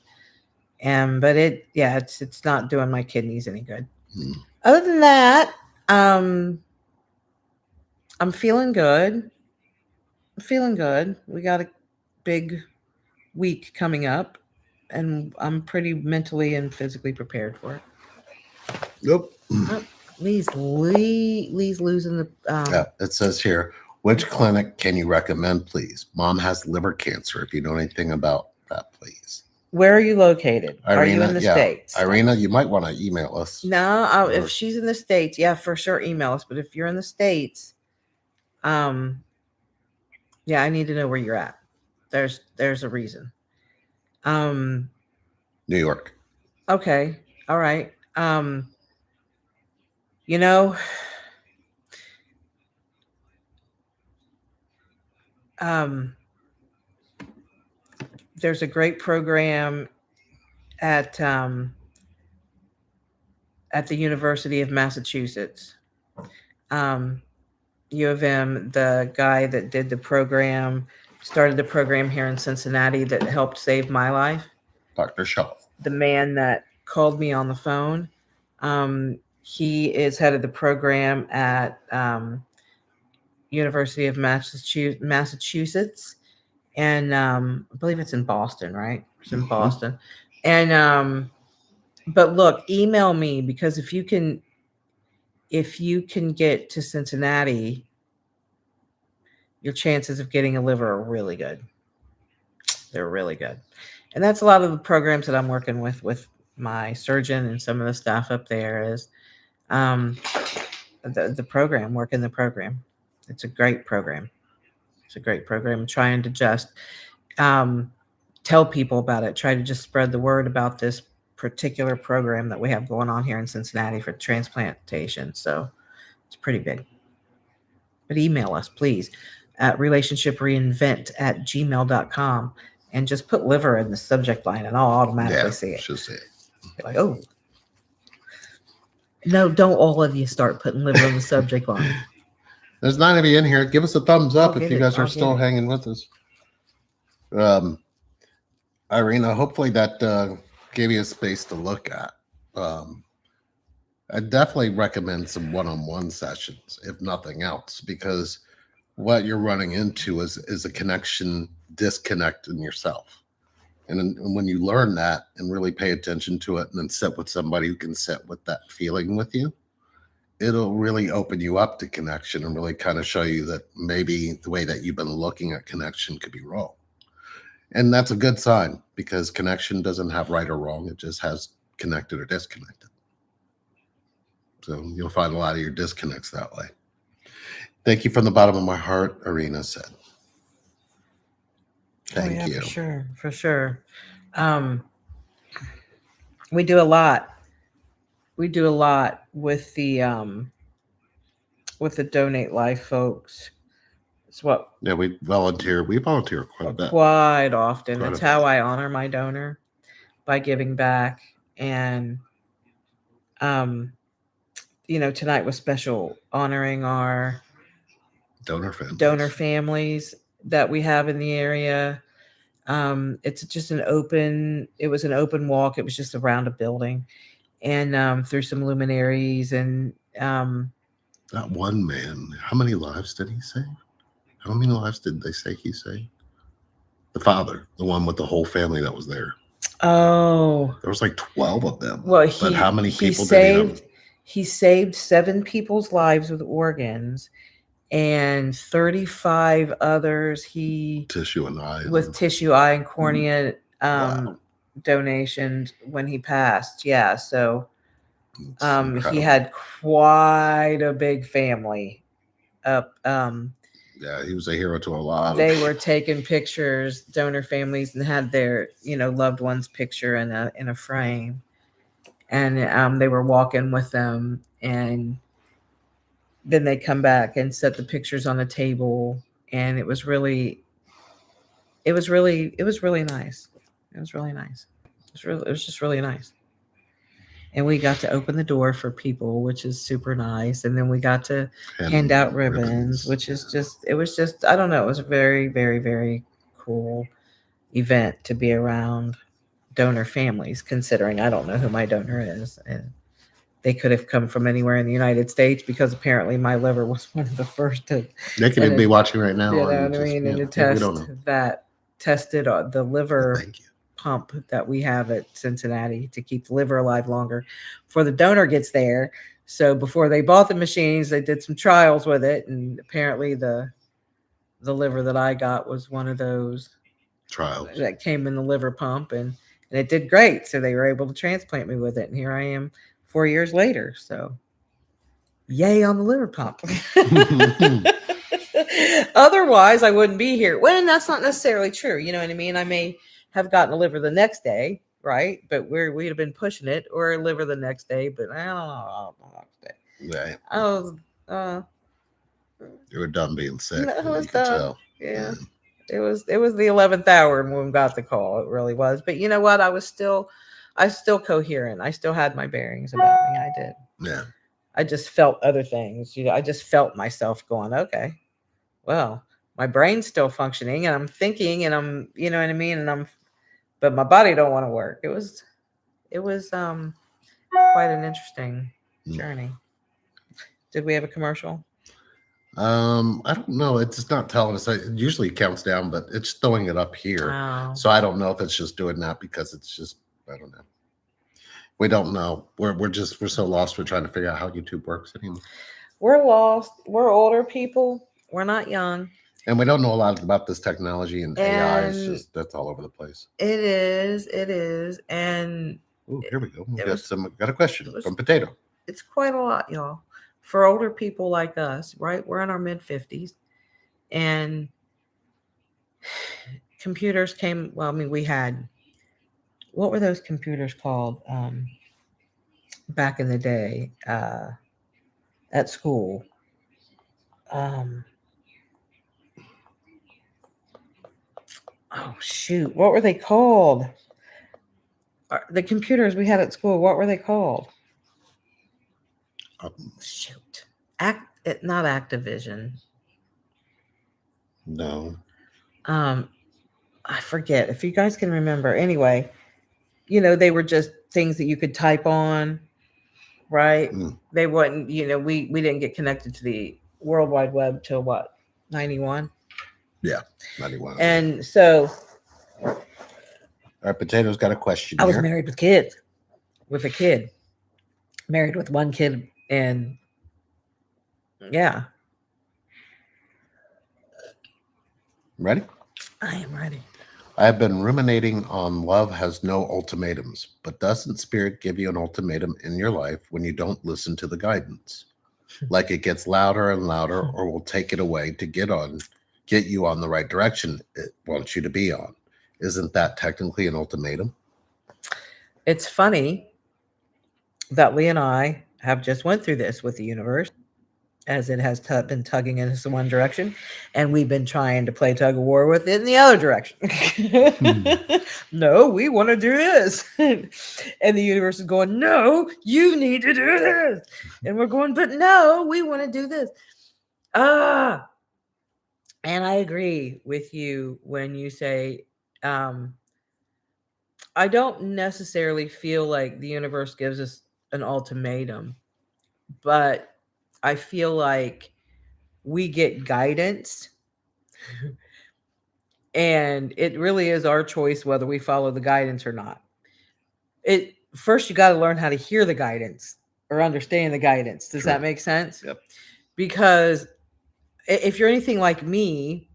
Speaker 1: And but it's not doing my kidneys any good.
Speaker 2: Hmm.
Speaker 1: Other than that, um, I'm feeling good. I'm feeling good. We got a big week coming up, and I'm pretty mentally and physically prepared for it.
Speaker 2: Nope.
Speaker 1: Oh, Lee's losing the.
Speaker 2: Yeah, it says here, which clinic can you recommend, please? Mom has liver cancer. If you know anything about that, please.
Speaker 1: Where are you located? Are you
Speaker 2: Irina,
Speaker 1: in the
Speaker 2: yeah.
Speaker 1: States?
Speaker 2: Irina, you might want to email us.
Speaker 1: No,
Speaker 2: Or-
Speaker 1: if she's in the States, yeah, for sure email us. But if you're in the States, um, yeah, I need to know where you're at. There's a reason. Um,
Speaker 2: New York.
Speaker 1: okay, all right. You know, um, there's a great program at um, at the University of Massachusetts. Um, U of M, the guy that did the program, started the program here in Cincinnati that helped save my life.
Speaker 2: Dr. Shaw.
Speaker 1: The man that called me on the phone, he is head of the program at University of Massachusetts, and I believe it's in Boston, right? It's in Boston, and but look, email me because if you can get to Cincinnati, your chances of getting a liver are really good. They're really good. And that's a lot of the programs that I'm working with my surgeon and some of the staff up there is um, the program, working the program. It's a great program. It's a great program. Trying to just um, tell people about it. Try to just spread the word about this particular program that we have going on here in Cincinnati for transplantation. So it's pretty big. But email us, please, at relationshipreinvent@gmail.com and just put liver in the subject line and I'll automatically see it.
Speaker 2: She'll see it.
Speaker 1: Be like, oh. No, don't all of you start putting liver in the subject line.
Speaker 2: There's 9 of you in here. Give us a thumbs up if you guys are
Speaker 1: I'll
Speaker 2: still
Speaker 1: get it.
Speaker 2: hanging with us. Irina, hopefully that gave you a space to look at. I definitely recommend some one-on-one sessions, if nothing else, because what you're running into is a connection disconnect in yourself. And when you learn that and really pay attention to it and then sit with somebody who can sit with that feeling with you, it'll really open you up to connection and really kind of show you that maybe the way that you've been looking at connection could be wrong. And that's a good sign because connection doesn't have right or wrong. It just has connected or disconnected. So you'll find a lot of your disconnects that way. Thank you from the bottom of my heart, Irina said. Thank you.
Speaker 1: For sure. For sure. We do a lot. We do a lot with the Donate Life folks. It's what
Speaker 2: Yeah, we volunteer. We volunteer quite a bit.
Speaker 1: Quite often.
Speaker 2: Quite
Speaker 1: That's
Speaker 2: a
Speaker 1: how
Speaker 2: bit.
Speaker 1: I honor my donor by giving back. And tonight was special, honoring our donor families that we have in the area. It's just it was an open walk. It was just around a building and through some luminaries and
Speaker 2: that one man, how many lives did he save? How many lives did they say he saved? The father, the one with the whole family that was there.
Speaker 1: Oh,
Speaker 2: there was like 12 of them.
Speaker 1: Well,
Speaker 2: but how many people
Speaker 1: did he saved 7 people's lives with organs and 35 others
Speaker 2: tissue and eye
Speaker 1: tissue, eye, and cornea donations when he passed. Yeah, so he had quite a big family up.
Speaker 2: Yeah, he was a hero to a lot.
Speaker 1: They were taking pictures, donor families, and had their loved one's picture in a frame, and they were walking with them, and then they come back and set the pictures on the table, and it was really nice. It was really nice. It was just really nice. And we got to open the door for people, which is super nice. And then we got to hand out ribbons, which is it was just, I don't know, it was very, very, very cool. event to be around donor families, considering I don't know who my donor is. And they could have come from anywhere in the United States because apparently my liver was one of the first to,
Speaker 2: They could
Speaker 1: and
Speaker 2: even be
Speaker 1: it,
Speaker 2: watching right now.
Speaker 1: you know
Speaker 2: And
Speaker 1: what I
Speaker 2: just,
Speaker 1: mean,
Speaker 2: yeah,
Speaker 1: and a
Speaker 2: yeah, we
Speaker 1: test
Speaker 2: don't know.
Speaker 1: that tested the liver
Speaker 2: Thank you.
Speaker 1: pump that we have at Cincinnati to keep the liver alive longer before the donor gets there. So before they bought the machines, they did some trials with it, and apparently the liver that I got was one of those
Speaker 2: Trials.
Speaker 1: that came in the liver pump, and it did great. So they were able to transplant me with it, and here I am 4 years later. So yay on the liver pump. Otherwise, I wouldn't be here. Well, and that's not necessarily true. You know what I mean? I may have gotten a liver the next day, right? But we'd have been pushing it, or a liver the next day. But I don't know the next day.
Speaker 2: Right.
Speaker 1: I was,
Speaker 2: You were done being sick.
Speaker 1: no, I
Speaker 2: You
Speaker 1: was
Speaker 2: could
Speaker 1: done.
Speaker 2: tell.
Speaker 1: Yeah. It was the 11th hour when we got the call. It really was. But you know what? I still coherent. I still had my bearings about me. I did.
Speaker 2: Yeah.
Speaker 1: I just felt other things. I just felt myself going, okay, well, my brain's still functioning and I'm thinking and I'm, you know what I mean? But my body don't want to work. It was quite an interesting journey. Did we have a commercial?
Speaker 2: I don't know. It's just not telling us. It usually counts down, but it's throwing it up here.
Speaker 1: Oh.
Speaker 2: So I don't know if it's just doing that because it's just, I don't know. We don't know. We're so lost. We're trying to figure out how YouTube works anymore.
Speaker 1: We're lost. We're older people. We're not young.
Speaker 2: And we don't know a lot about this technology, and AI is just, that's all over the place.
Speaker 1: It is. And
Speaker 2: Ooh, here we go. We
Speaker 1: it
Speaker 2: got a question from Potato.
Speaker 1: It's quite a lot, y'all. For older people like us, right? We're in our mid 50s. And computers came, well, I mean, we had, what were those computers called back in the day at school? Oh, shoot. What were they called? The computers we had at school, what were they called? Shoot. Not Activision.
Speaker 2: No.
Speaker 1: I forget. If you guys can remember. Anyway, they were just things that you could type on, right? They wouldn't, we didn't get connected to the World Wide Web till what? 91?
Speaker 2: Yeah, 91.
Speaker 1: And so
Speaker 2: our Potato's got a question.
Speaker 1: I was married with kids, with a kid, married with one kid, and yeah.
Speaker 2: Ready?
Speaker 1: I am ready.
Speaker 2: I have been ruminating on love has no ultimatums, but doesn't spirit give you an ultimatum in your life when you don't listen to the guidance? Like it gets louder and louder, or will take it away to get you on the right direction it wants you to be on. Isn't that technically an ultimatum?
Speaker 1: It's funny that Lee and I have just went through this with the universe, as it has been tugging in us in one direction, and we've been trying to play tug of war with it in the other direction. No, we want to do this. And the universe is going, no, you need to do this. And we're going, but no, we want to do this. And I agree with you when you say, I don't necessarily feel like the universe gives us an ultimatum, but I feel like we get guidance, and it really is our choice whether we follow the guidance or not. First, you got to learn how to hear the guidance or understand the guidance. Does that make sense?
Speaker 2: Yep.
Speaker 1: Because if you're anything like me,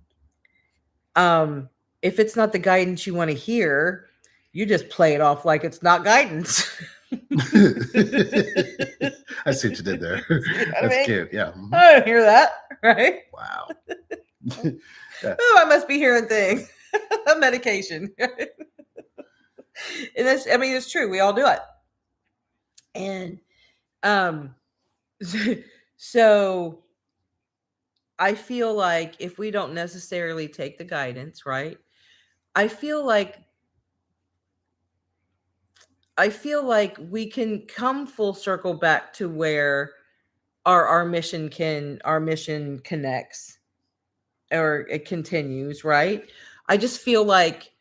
Speaker 1: if it's not the guidance you want to hear, you just play it off like it's not guidance.
Speaker 2: I see what you did there. That's cute. Yeah.
Speaker 1: I don't hear that, right?
Speaker 2: Wow.
Speaker 1: Yeah. Oh, I must be hearing things. Medication. And that's, I mean, it's true. We all do it. And so I feel like if we don't necessarily take the guidance, right? I feel like we can come full circle back to where our mission connects, or it continues, right? I just feel like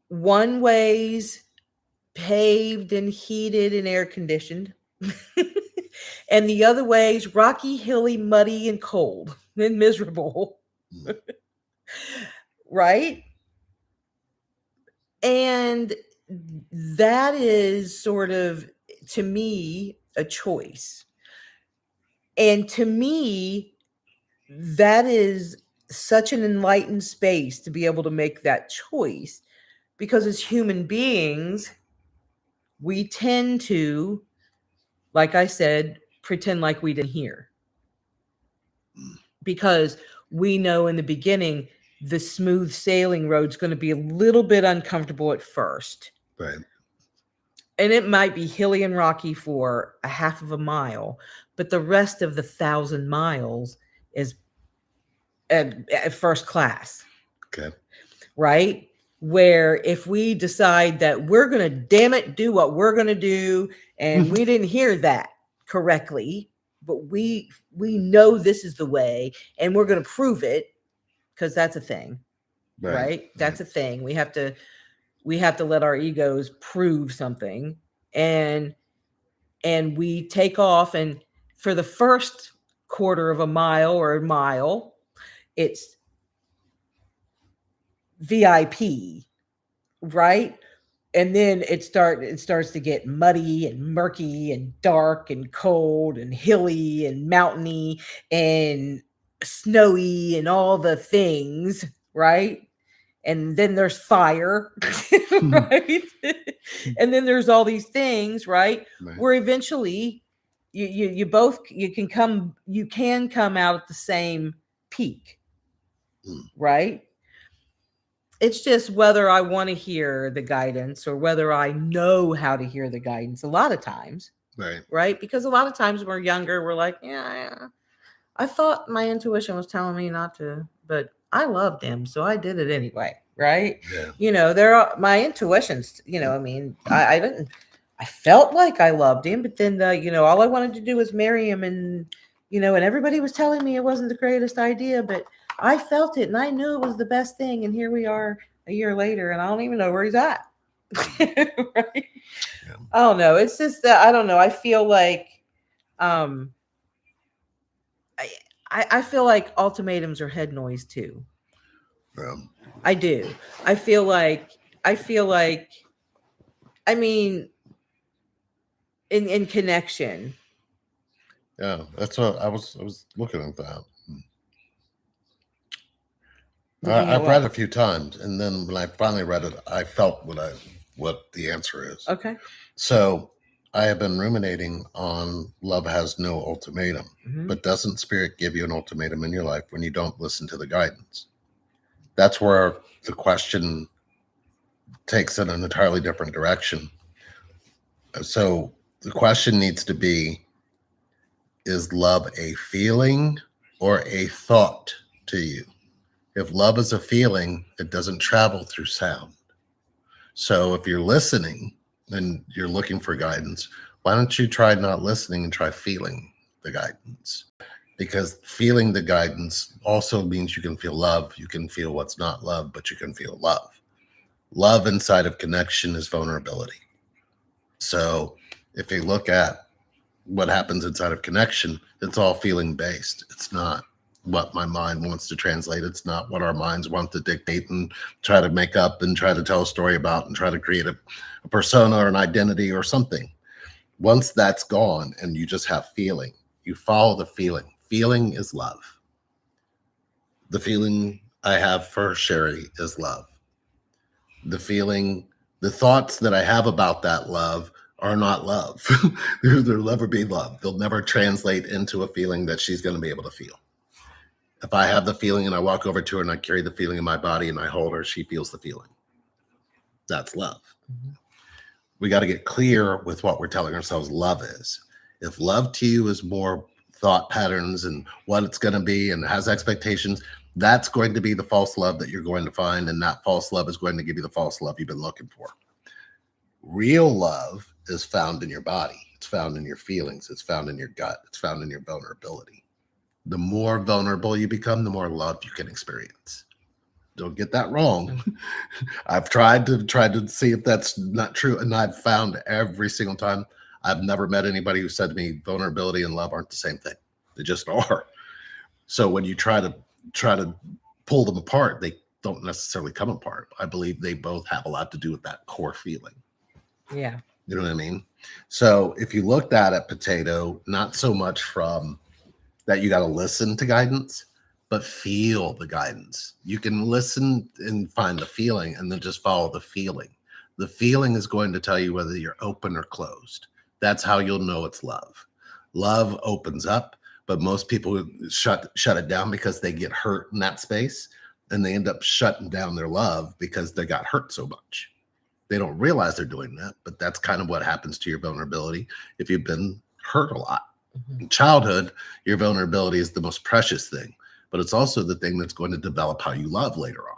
Speaker 1: one way's paved and heated and air conditioned. And the other way's rocky, hilly, muddy, and cold and miserable. Right? And that is sort of, to me, a choice. And to me, that is such an enlightened space to be able to make that choice, because as human beings, we tend to, like I said, pretend like we didn't hear, because we know in the beginning the smooth sailing road's going to be a little bit uncomfortable at first.
Speaker 2: Right.
Speaker 1: And it might be hilly and rocky for a half of a mile, but the rest of the 1,000 miles is at first class.
Speaker 2: Okay.
Speaker 1: Right? Where if we decide that we're going to, damn it, do what we're going to do, and we didn't hear that correctly, but we know this is the way, and we're going to prove it, because that's a thing, right? That's a thing. We have to let our egos prove something, and we take off, and for the first quarter of a mile or a mile, it's VIP, right? And then it starts to get muddy and murky and dark and cold and hilly and mountainy and snowy and all the things, right? And then there's fire, right? And then there's all these things, right? Where eventually you both can come out at the same peak, right? It's just whether I want to hear the guidance or whether I know how to hear the guidance a lot of times. Right? Because a lot of times when we're younger, we're like, yeah, I thought my intuition was telling me not to, but I loved him, so I did it anyway. Right?
Speaker 2: Yeah.
Speaker 1: You know, there are my intuitions, I mean, I didn't, I felt like I loved him, but then all I wanted to do was marry him, and and everybody was telling me it wasn't the greatest idea, but I felt it and I knew it was the best thing. And here we are a year later, and I don't even know where he's at. Right? Yeah. I don't know. It's just that I don't know. I feel like I feel like ultimatums are head noise too. I do. I feel like I mean in connection.
Speaker 2: Yeah, that's what I was looking at that. I've read it a few times, and then when I finally read it, I felt what the answer is.
Speaker 1: Okay.
Speaker 2: So I have been ruminating on love has no ultimatum, but doesn't spirit give you an ultimatum in your life when you don't listen to the guidance? That's where the question takes it in an entirely different direction. So the question needs to be, is love a feeling or a thought to you? If love is a feeling, it doesn't travel through sound. So if you're listening and you're looking for guidance, why don't you try not listening and try feeling the guidance? Because feeling the guidance also means you can feel love. You can feel what's not love, but you can feel love. Love inside of connection is vulnerability. So if you look at what happens inside of connection, it's all feeling based. It's not what my mind wants to translate. It's not what our minds want to dictate and try to make up and try to tell a story about and try to create a persona or an identity or something. Once that's gone and you just have feeling, you follow the feeling. Feeling is love. The feeling I have for Sherry is love. The feeling, the thoughts that I have about that love are not love. They'll never be love. They'll never translate into a feeling that she's going to be able to feel. If I have the feeling and I walk over to her and I carry the feeling in my body and I hold her, she feels the feeling. That's love. We got to get clear with what we're telling ourselves love is. If love to you is more thought patterns and what it's going to be and has expectations, that's going to be the false love that you're going to find. And that false love is going to give you the false love you've been looking for. Real love is found in your body. It's found in your feelings. It's found in your gut. It's found in your vulnerability. The more vulnerable you become, the more love you can experience. Don't get that wrong. I've tried to see if that's not true, and I've found every single time I've never met anybody who said to me vulnerability and love aren't the same thing. They just are. So when you try to pull them apart, they don't necessarily come apart. I believe they both have a lot to do with that core feeling.
Speaker 1: Yeah.
Speaker 2: You know what I mean? So if you looked at Potato, not so much from that you got to listen to guidance, but feel the guidance. You can listen and find the feeling and then just follow the feeling. The feeling is going to tell you whether you're open or closed. That's how you'll know it's love. Love opens up, but most people shut it down because they get hurt in that space, and they end up shutting down their love because they got hurt so much. They don't realize they're doing that, but that's kind of what happens to your vulnerability if you've been hurt a lot. In childhood, your vulnerability is the most precious thing, but it's also the thing that's going to develop how you love later on.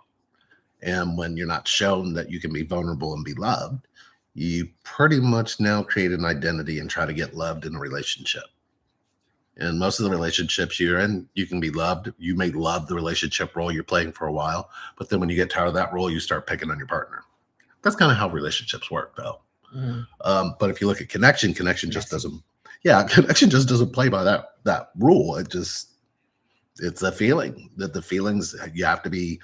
Speaker 2: And when you're not shown that you can be vulnerable and be loved, you pretty much now create an identity and try to get loved in a relationship. And most of the relationships you're in, you can be loved. You may love the relationship role you're playing for a while, but then when you get tired of that role, you start picking on your partner. That's kind of how relationships work, though. But if you look at connection just doesn't. Yeah, connection just doesn't play by that rule. It's a feeling that the feelings, you have to be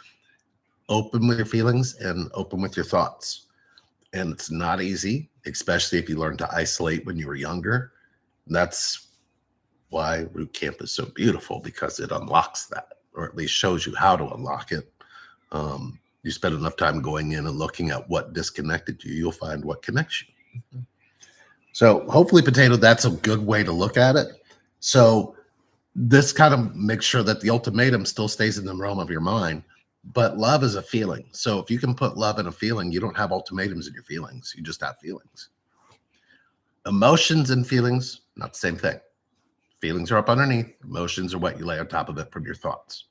Speaker 2: open with your feelings and open with your thoughts. And it's not easy, especially if you learn to isolate when you were younger. That's why Root Camp is so beautiful, because it unlocks that, or at least shows you how to unlock it. You spend enough time going in and looking at what disconnected you, you'll find what connects you. So hopefully, Potato, that's a good way to look at it. So this kind of makes sure that the ultimatum still stays in the realm of your mind, but love is a feeling. So if you can put love in a feeling, you don't have ultimatums in your feelings. You just have feelings. Emotions and feelings, not the same thing. Feelings are up underneath. Emotions are what you lay on top of it from your thoughts.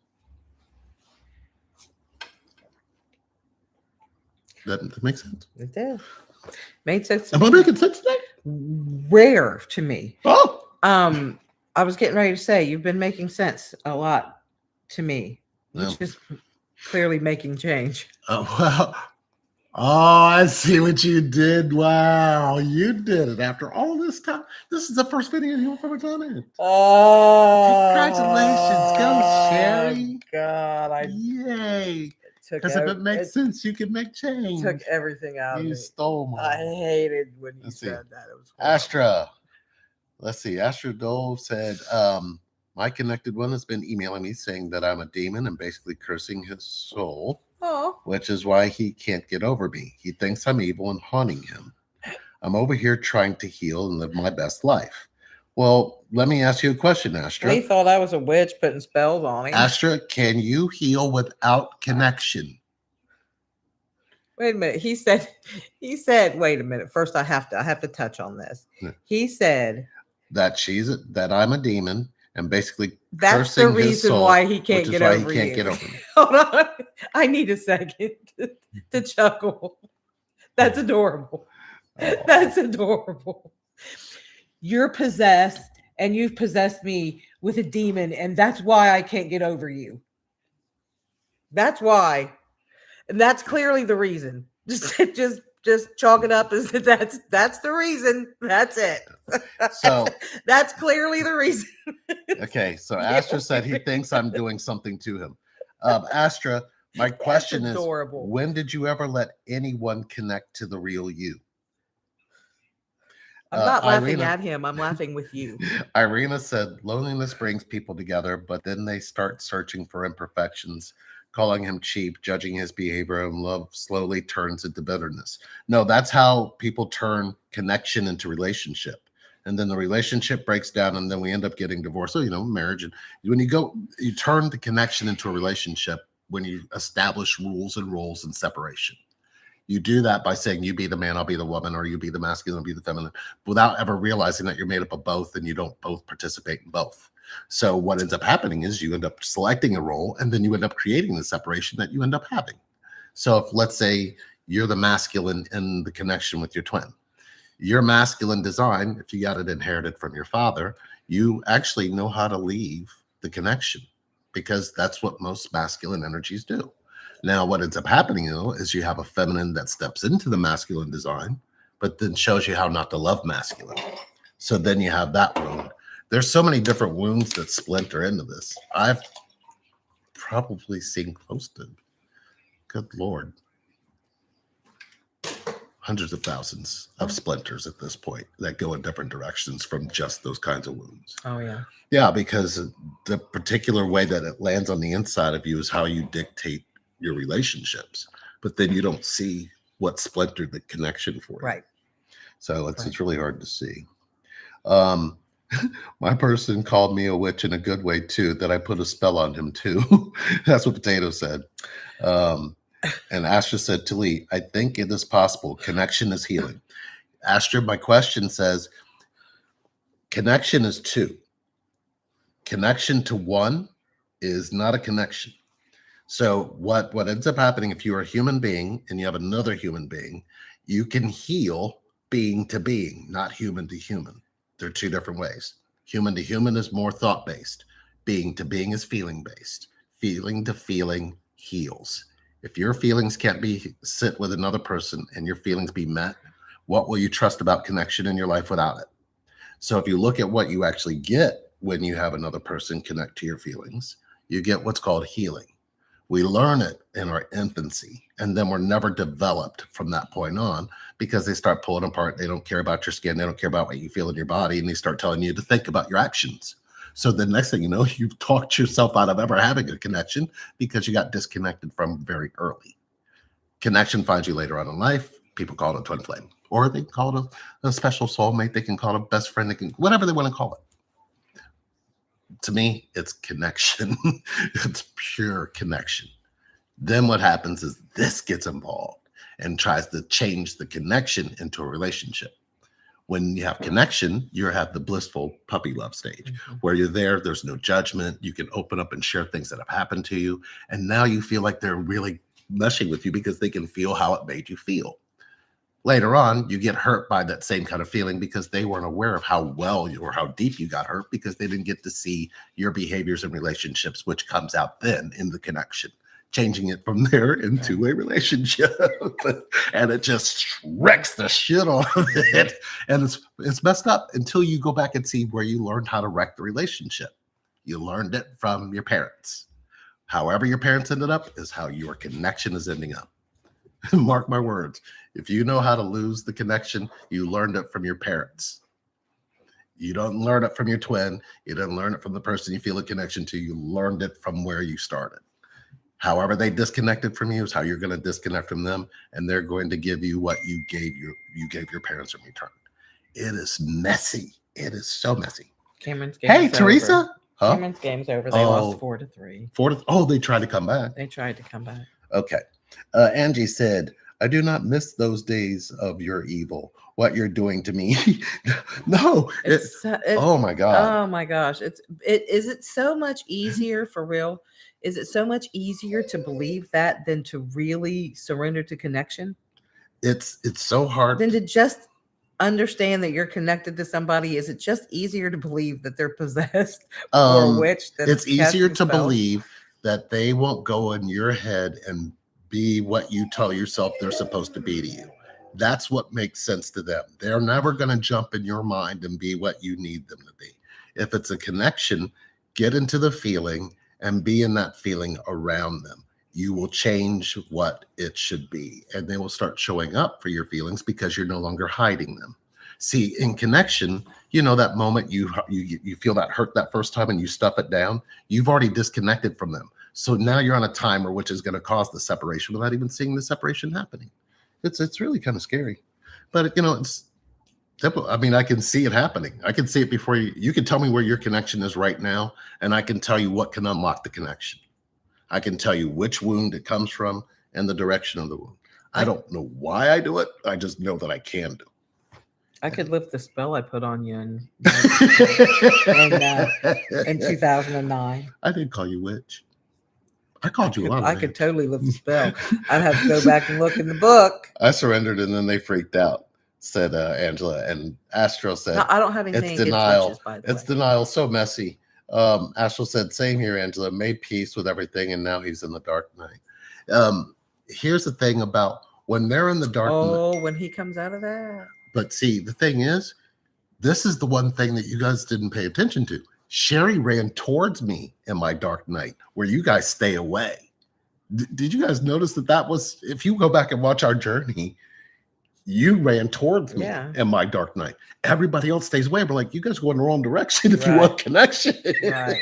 Speaker 2: That makes sense.
Speaker 1: It did. Made sense.
Speaker 2: Am I making sense today?
Speaker 1: Rare to me.
Speaker 2: Oh.
Speaker 1: I was getting ready to say you've been making sense a lot to me, which is clearly making change.
Speaker 2: Oh, well. Oh, I see what you did. Wow, you did it after all this time. This is the first video you've ever done it.
Speaker 1: Oh,
Speaker 2: congratulations. Go, Sherry.
Speaker 1: God,
Speaker 2: yay. Because if it makes sense, you can make change.
Speaker 1: Took everything out of me.
Speaker 2: You stole mine.
Speaker 1: I hated when you said that. It was cool.
Speaker 2: Astra. Let's see. Astra Dole said, my connected one has been emailing me saying that I'm a demon and basically cursing his soul. Oh. Which is why he can't get over me. He thinks I'm evil and haunting him. I'm over here trying to heal and live my best life. Well, let me ask you a question, Astra.
Speaker 1: He thought I was a witch putting spells on him.
Speaker 2: Astra, can you heal without connection?
Speaker 1: Wait a minute. He said, wait a minute. First, I have to touch on this. Yeah. He said
Speaker 2: that I'm a demon and basically
Speaker 1: that's the reason why he can't get over you. Hold on. I need a second to chuckle. That's adorable. Oh. That's adorable. You're possessed and you've possessed me with a demon, and that's why I can't get over you. That's why. And that's clearly the reason. Just chalk it up as that's the reason. That's it. So that's clearly the reason.
Speaker 2: Okay, so Astra said he thinks I'm doing something to him. Astra, my question is, when did you ever let anyone connect to the real you?
Speaker 1: I'm not laughing at him. I'm laughing with you.
Speaker 2: Irina said, loneliness brings people together, but then they start searching for imperfections, calling him cheap, judging his behavior, and love slowly turns into bitterness. No, that's how people turn connection into relationship. And then the relationship breaks down, and then we end up getting divorced. So, marriage. And when you turn the connection into a relationship, when you establish rules and roles and separation. You do that by saying, you be the man, I'll be the woman, or you be the masculine, I'll be the feminine, without ever realizing that you're made up of both and you don't both participate in both. So what ends up happening is you end up selecting a role, and then you end up creating the separation that you end up having. So if, let's say, you're the masculine in the connection with your twin, your masculine design, if you got it inherited from your father, you actually know how to leave the connection, because that's what most masculine energies do. Now, what ends up happening, though, is you have a feminine that steps into the masculine design, but then shows you how not to love masculine. So then you have that wound. There's so many different wounds that splinter into this. I've probably seen close to, good Lord, hundreds of thousands of splinters at this point that go in different directions from just those kinds of wounds.
Speaker 1: Oh, yeah.
Speaker 2: Yeah, because the particular way that it lands on the inside of you is how you dictate your relationships. But then you don't see what splintered the connection for you.
Speaker 1: Right.
Speaker 2: So it's really hard to see. My person called me a witch in a good way too, that I put a spell on him too. That's what Potato said. And Astra said, Tali, I think it is possible. Connection is healing. Astra, my question says, connection is two. Connection to one is not a connection. So what ends up happening if you're a human being and you have another human being, you can heal being to being, not human to human. They're two different ways. Human to human is more thought-based. Being to being is feeling-based. Feeling to feeling heals. If your feelings can't sit with another person and your feelings be met, what will you trust about connection in your life without it? So if you look at what you actually get when you have another person connect to your feelings, you get what's called healing. We learn it in our infancy, and then we're never developed from that point on because they start pulling apart. They don't care about your skin. They don't care about what you feel in your body, and they start telling you to think about your actions. So the next thing you know, you've talked yourself out of ever having a connection because you got disconnected from very early. Connection finds you later on in life. People call it a twin flame, or they call it a special soulmate. They can call it a best friend. They can, whatever they want to call it. To me, it's connection. It's pure connection. Then what happens is this gets involved and tries to change the connection into a relationship. When you have connection, you have the blissful puppy love stage where you're there. There's no judgment. You can open up and share things that have happened to you. And now you feel like they're really meshing with you because they can feel how it made you feel. Later on, you get hurt by that same kind of feeling because they weren't aware of how well or how deep you got hurt because they didn't get to see your behaviors and relationships, which comes out then in the connection, changing it from there into a relationship. And it just wrecks the shit out of it. And it's messed up until you go back and see where you learned how to wreck the relationship. You learned it from your parents. However your parents ended up is how your connection is ending up. Mark my words. If you know how to lose the connection, you learned it from your parents. You don't learn it from your twin. You didn't learn it from the person you feel a connection to. You learned it from where you started. However they disconnected from you is how you're going to disconnect from them, and they're going to give you what you gave your parents in return. It is messy. It is so messy.
Speaker 1: Cameron's game. Hey,
Speaker 2: Teresa.
Speaker 1: Over. Huh? Cameron's game's over. They lost 4-3.
Speaker 2: They tried to come back.
Speaker 1: They tried to come back.
Speaker 2: Okay. Angie said, I do not miss those days of your evil. What you're doing to me. No. Oh my God.
Speaker 1: Oh my gosh. Is it so much easier for real? Is it so much easier to believe that than to really surrender to connection?
Speaker 2: It's so hard.
Speaker 1: Than to just understand that you're connected to somebody. Is it just easier to believe that they're possessed or a witch?
Speaker 2: It's easier to believe that they won't go in your head and be what you tell yourself they're supposed to be to you. That's what makes sense to them. They're never going to jump in your mind and be what you need them to be. If it's a connection, get into the feeling and be in that feeling around them. You will change what it should be, and they will start showing up for your feelings because you're no longer hiding them. See, in connection, you know, that moment you feel that hurt that first time and you stuff it down, you've already disconnected from them. So now you're on a timer, which is going to cause the separation without even seeing the separation happening. It's really kind of scary, but it's simple. I mean, I can see it happening. I can see it before you can tell me where your connection is right now, and I can tell you what can unlock the connection. I can tell you which wound it comes from and the direction of the wound. I don't know why I do it. I just know that I can do it.
Speaker 1: I could lift the spell I put on you in 2009.
Speaker 2: I didn't call you witch. I called you a lot.
Speaker 1: I could totally lift the spell. I'd have to go back and look in the book.
Speaker 2: I surrendered, and then they freaked out, said Angela. And Astro said,
Speaker 1: no, I don't have anything.
Speaker 2: It's denial. Witches, by the way. Denial. So messy. Astro said, same here, Angela. Made peace with everything, and now he's in the dark night. Here's the thing about when they're in the dark.
Speaker 1: Oh, when he comes out of that.
Speaker 2: But see, the thing is, this is the one thing that you guys didn't pay attention to. Sherry ran towards me in my dark night, where you guys stay away. Did you guys notice that was, if you go back and watch our journey, you ran towards me in my dark night. Everybody else stays away. We're like, you guys go in the wrong direction if you want connection. Right.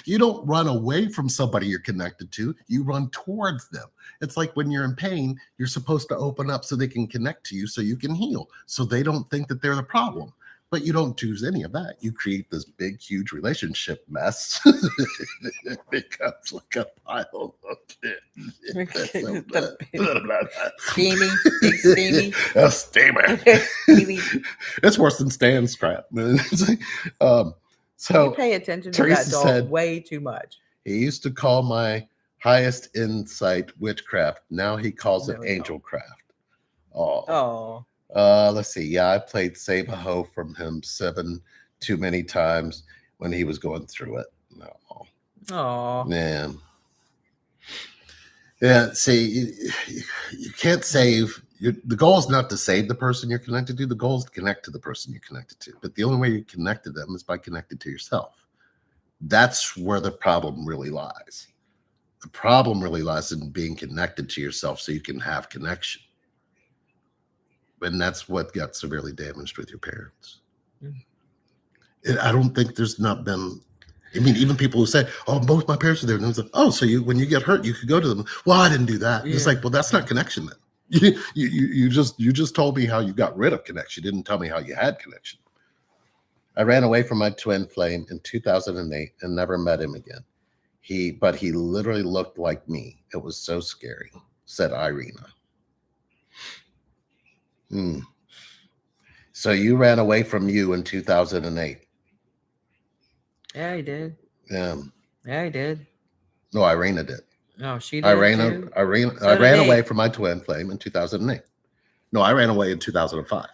Speaker 2: You don't run away from somebody you're connected to. You run towards them. It's like when you're in pain, you're supposed to open up so they can connect to you so you can heal. So they don't think that they're the problem. But you don't choose any of that. You create this big, huge relationship mess. It becomes like a pile of shit.
Speaker 1: Steamy. Big steamy.
Speaker 2: That's steamy. It's worse than Stan's crap. So
Speaker 1: you pay attention to
Speaker 2: Teresa
Speaker 1: that dog
Speaker 2: said,
Speaker 1: way too much.
Speaker 2: He used to call my highest insight witchcraft. Now he calls it angelcraft. Oh. Let's see. Yeah, I played Save a Ho from him 7 too many times when he was going through it. No.
Speaker 1: Oh.
Speaker 2: Man. Yeah, see, you can't save. The goal is not to save the person you're connected to. The goal is to connect to the person you're connected to. But the only way you connect to them is by connecting to yourself. That's where the problem really lies. The problem really lies in being connected to yourself so you can have connection. And that's what got severely damaged with your parents. I don't think there's not been, I mean, even people who say, oh, both my parents are there. And it's like, oh, so when you get hurt, you could go to them. Well, I didn't do that. It's like, well, that's not connection then. You just told me how you got rid of connection. You didn't tell me how you had connection. I ran away from my twin flame in 2008 and never met him again. But he literally looked like me. It was so scary, said Irina. So you ran away from you in 2008.
Speaker 1: Yeah, he did. Yeah, he did.
Speaker 2: No, Irina did.
Speaker 1: No, she did.
Speaker 2: I ran away from my twin flame in 2008. No, I ran away in 2005.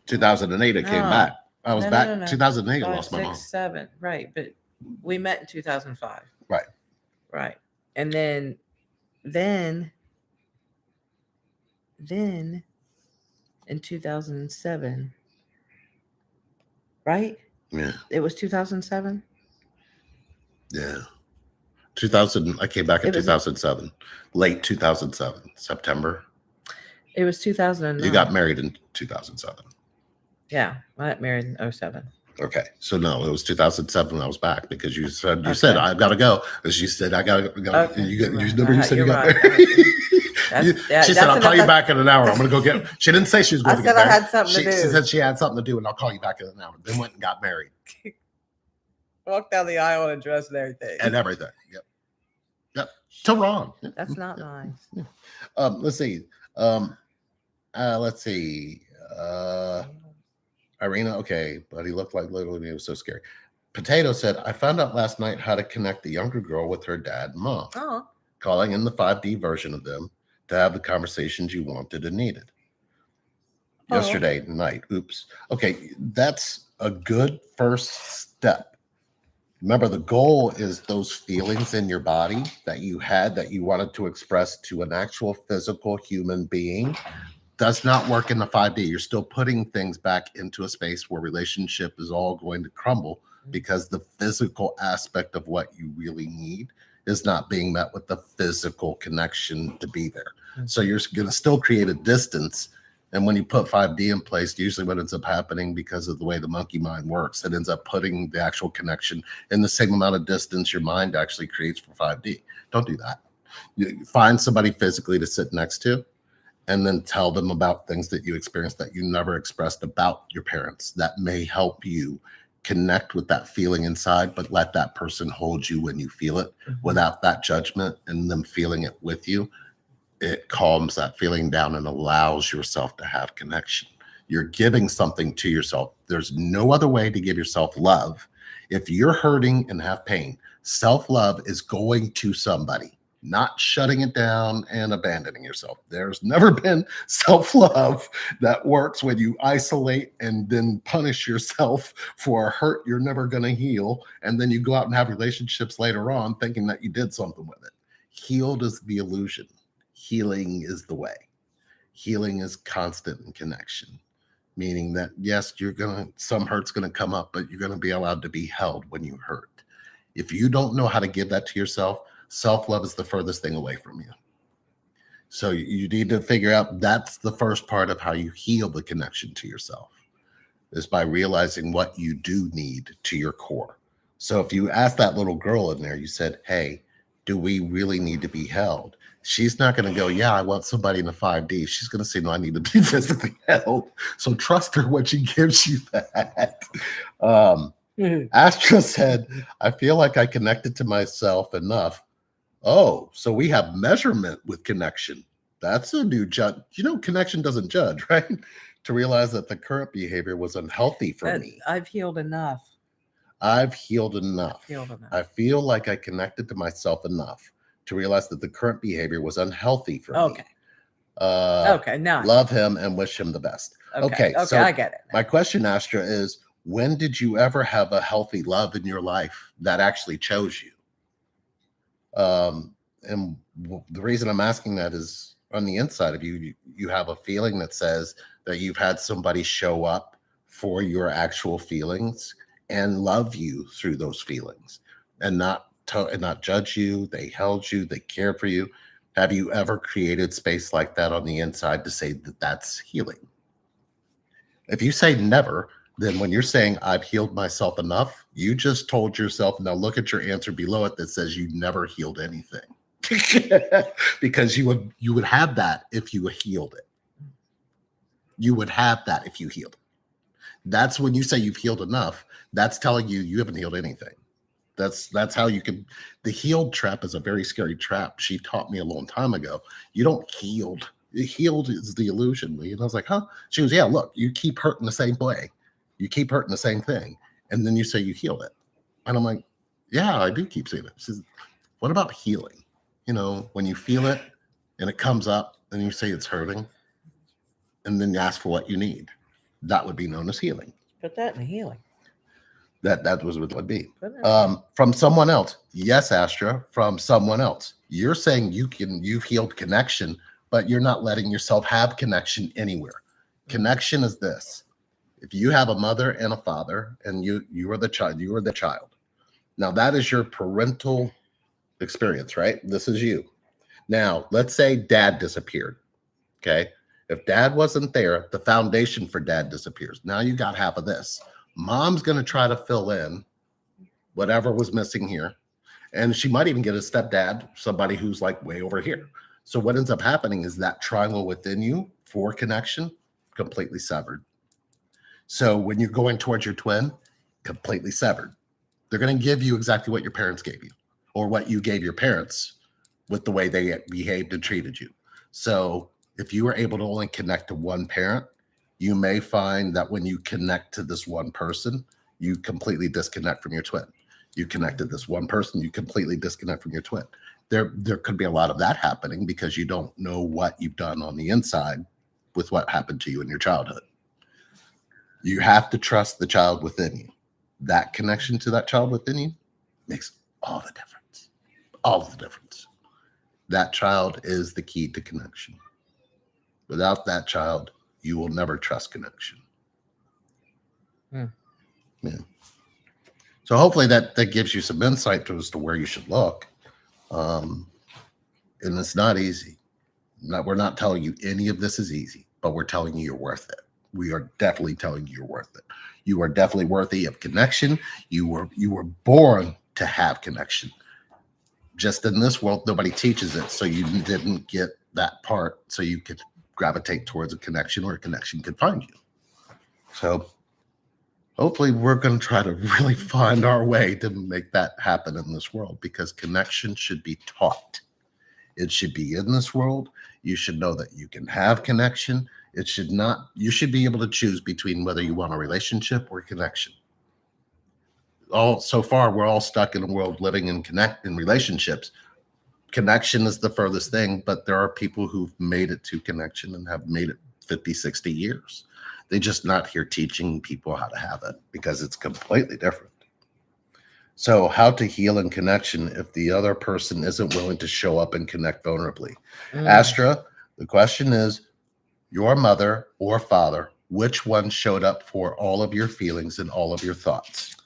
Speaker 2: 2008, I came back. I was back. No. 2008, I lost my mom.
Speaker 1: 6, 7, right? But we met in 2005.
Speaker 2: Right.
Speaker 1: And then in 2007, right?
Speaker 2: Yeah.
Speaker 1: It was 2007.
Speaker 2: Yeah. 2000. I came back in 2007, late 2007, September.
Speaker 1: It was 2009.
Speaker 2: You got married in 2007.
Speaker 1: Yeah, I got married in 2007.
Speaker 2: Okay, so no, it was 2007 when I was back because you said I've got to go. As you said, I got to go. Okay, you said you got married. She said, I'll call you back in an hour. I'm going to go get. She didn't say she was going to get married.
Speaker 1: I had something to do.
Speaker 2: She said she had something to do, and I'll call you back in an hour. Then went and got married.
Speaker 1: Walked down the aisle and dressed and everything.
Speaker 2: Yep. So wrong.
Speaker 1: That's not nice.
Speaker 2: Yeah. Let's see. Irina, okay, but he looked like literally, it was so scary. Potato said, I found out last night how to connect the younger girl with her dad and mom.
Speaker 1: Oh.
Speaker 2: Calling in the 5D version of them to have the conversations you wanted and needed. Yesterday night. Oops. Okay, that's a good first step. Remember, the goal is those feelings in your body that you had that you wanted to express to an actual physical human being. Does not work in the 5D. You're still putting things back into a space where relationship is all going to crumble because the physical aspect of what you really need is not being met with the physical connection to be there. So you're going to still create a distance. And when you put 5D in place, usually what ends up happening because of the way the monkey mind works, it ends up putting the actual connection in the same amount of distance your mind actually creates for 5D. Don't do that. You find somebody physically to sit next to, and then tell them about things that you experienced that you never expressed about your parents. That may help you connect with that feeling inside, but let that person hold you when you feel it without that judgment and them feeling it with you. It calms that feeling down and allows yourself to have connection. You're giving something to yourself. There's no other way to give yourself love. If you're hurting and have pain, self-love is going to somebody. Not shutting it down and abandoning yourself. There's never been self-love that works when you isolate and then punish yourself for a hurt you're never going to heal. And then you go out and have relationships later on thinking that you did something with it. Healed is the illusion. Healing is the way. Healing is constant in connection, meaning that yes, some hurt's gonna come up, but you're gonna be allowed to be held when you hurt. If you don't know how to give that to yourself, self-love is the furthest thing away from you. So you need to figure out that's the first part of how you heal the connection to yourself is by realizing what you do need to your core. So if you ask that little girl in there, you said, hey, do we really need to be held? She's not going to go, yeah, I want somebody in the 5D. She's going to say, no, I need to be physically held. So trust her when she gives you that. Astra said, I feel like I connected to myself enough. Oh, so we have measurement with connection. That's a new judge. Connection doesn't judge, right? To realize that the current behavior was unhealthy for me.
Speaker 1: I've healed enough.
Speaker 2: I've healed enough. I feel like I connected to myself enough to realize that the current behavior was unhealthy for me. Okay. Now love him and wish him the best. Okay. So
Speaker 1: I get it.
Speaker 2: My question, Astra, is when did you ever have a healthy love in your life that actually chose you? And the reason I'm asking that is on the inside of you, you have a feeling that says that you've had somebody show up for your actual feelings and love you through those feelings and not judge you. They held you, they cared for you. Have you ever created space like that on the inside to say that that's healing? If you say never, then when you're saying I've healed myself enough, you just told yourself, now look at your answer below it that says you never healed anything. Because you would have that if you healed it. You would have that if you healed it. That's when you say you've healed enough, that's telling you haven't healed anything. That's how you can. The healed trap is a very scary trap. She taught me a long time ago. You don't healed. Healed is the illusion. And I was like, huh? She goes, yeah, look, you keep hurting the same way. You keep hurting the same thing. And then you say you healed it. And I'm like, yeah, I do keep saying it. She says, what about healing? When you feel it and it comes up and you say it's hurting and then you ask for what you need, that would be known as healing.
Speaker 1: Put that in healing.
Speaker 2: That was what it would be. From someone else. Yes, Astra, from someone else. You're saying you've healed connection, but you're not letting yourself have connection anywhere. Connection is this. If you have a mother and a father and you are the child. Now that is your parental experience, right? This is you. Now, let's say dad disappeared. Okay. If dad wasn't there, the foundation for dad disappears. Now you got half of this. Mom's going to try to fill in whatever was missing here. And she might even get a stepdad, somebody who's like way over here. So what ends up happening is that triangle within you for connection, completely severed. So when you're going towards your twin, completely severed. They're going to give you exactly what your parents gave you or what you gave your parents with the way they behaved and treated you. So if you were able to only connect to one parent, you may find that when you connect to this one person, you completely disconnect from your twin. You connect to this one person, you completely disconnect from your twin. There could be a lot of that happening because you don't know what you've done on the inside with what happened to you in your childhood. You have to trust the child within you. That connection to that child within you makes all the difference. All of the difference. That child is the key to connection. Without that child, you will never trust connection. Yeah. So hopefully that gives you some insight as to where you should look. And it's not easy. We're not telling you any of this is easy, but we're telling you you're worth it. We are definitely telling you you're worth it. You are definitely worthy of connection. You were born to have connection. Just in this world, nobody teaches it, so you didn't get that part, so you could gravitate towards a connection or a connection could find you. So hopefully we're going to try to really find our way to make that happen in this world, because connection should be taught. It should be in this world. You should know that you can have connection. It should not, you should be able to choose between whether you want a relationship or connection. So far, we're all stuck in a world living in relationships. Connection is the furthest thing, but there are people who've made it to connection and have made it 50, 60 years. They're just not here teaching people how to have it because it's completely different. So, how to heal in connection if the other person isn't willing to show up and connect vulnerably? Astra, the question is your mother or father, which one showed up for all of your feelings and all of your thoughts?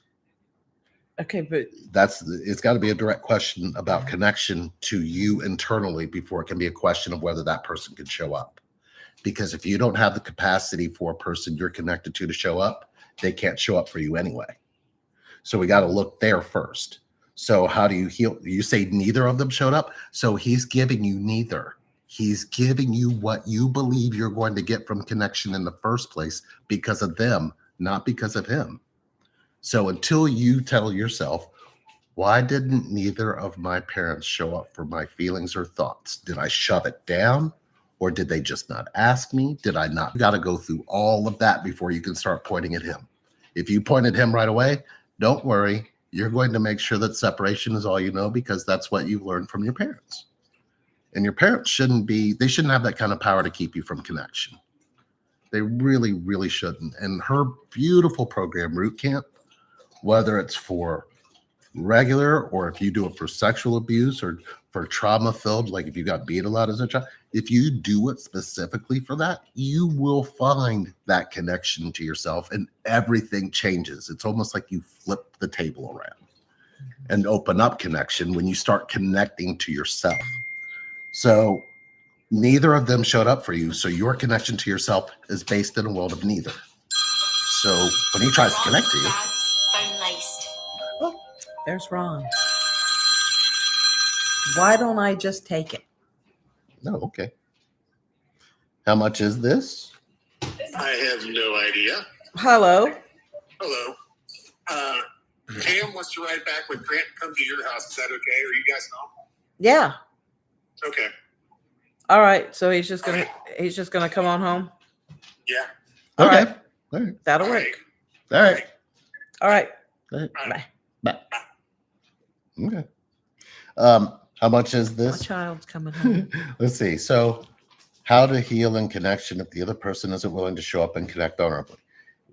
Speaker 1: Okay, but
Speaker 2: It's got to be a direct question about connection to you internally before it can be a question of whether that person can show up. Because if you don't have the capacity for a person you're connected to show up, they can't show up for you anyway. So we got to look there first. So how do you heal? You say neither of them showed up. So he's giving you neither. He's giving you what you believe you're going to get from connection in the first place because of them, not because of him. So until you tell yourself, why didn't neither of my parents show up for my feelings or thoughts? Did I shove it down? Or did they just not ask me? Did I not? You got to go through all of that before you can start pointing at him. If you point at him right away, don't worry. You're going to make sure that separation is all you know because that's what you've learned from your parents. And your parents shouldn't have that kind of power to keep you from connection. They really, really shouldn't. And her beautiful program, Root Camp, whether it's for regular or if you do it for sexual abuse or for trauma filled, like if you got beat a lot as a child, if you do it specifically for that, you will find that connection to yourself and everything changes. It's almost like you flip the table around and open up connection when you start connecting to yourself. So neither of them showed up for you. So your connection to yourself is based in a world of neither. So when he tries to connect to you,
Speaker 1: there's Ron. Why don't I just take it?
Speaker 2: no, okay. How much is this?
Speaker 3: I have no idea.
Speaker 1: Hello.
Speaker 3: Hello. Pam wants to ride back with Grant and come to your house. Is that okay? Are you guys home?
Speaker 1: Yeah.
Speaker 3: Okay.
Speaker 1: All right. So he's just gonna come on home.
Speaker 3: Yeah.
Speaker 1: All
Speaker 2: Okay.
Speaker 1: right.
Speaker 2: All right.
Speaker 1: That'll
Speaker 3: All
Speaker 1: work.
Speaker 3: right.
Speaker 2: All right.
Speaker 1: All right.
Speaker 2: All right.
Speaker 1: Bye.
Speaker 2: Bye. Okay. How much is
Speaker 1: My
Speaker 2: this?
Speaker 1: child's coming home.
Speaker 2: Let's see. So, how to heal in connection if the other person isn't willing to show up and connect vulnerably.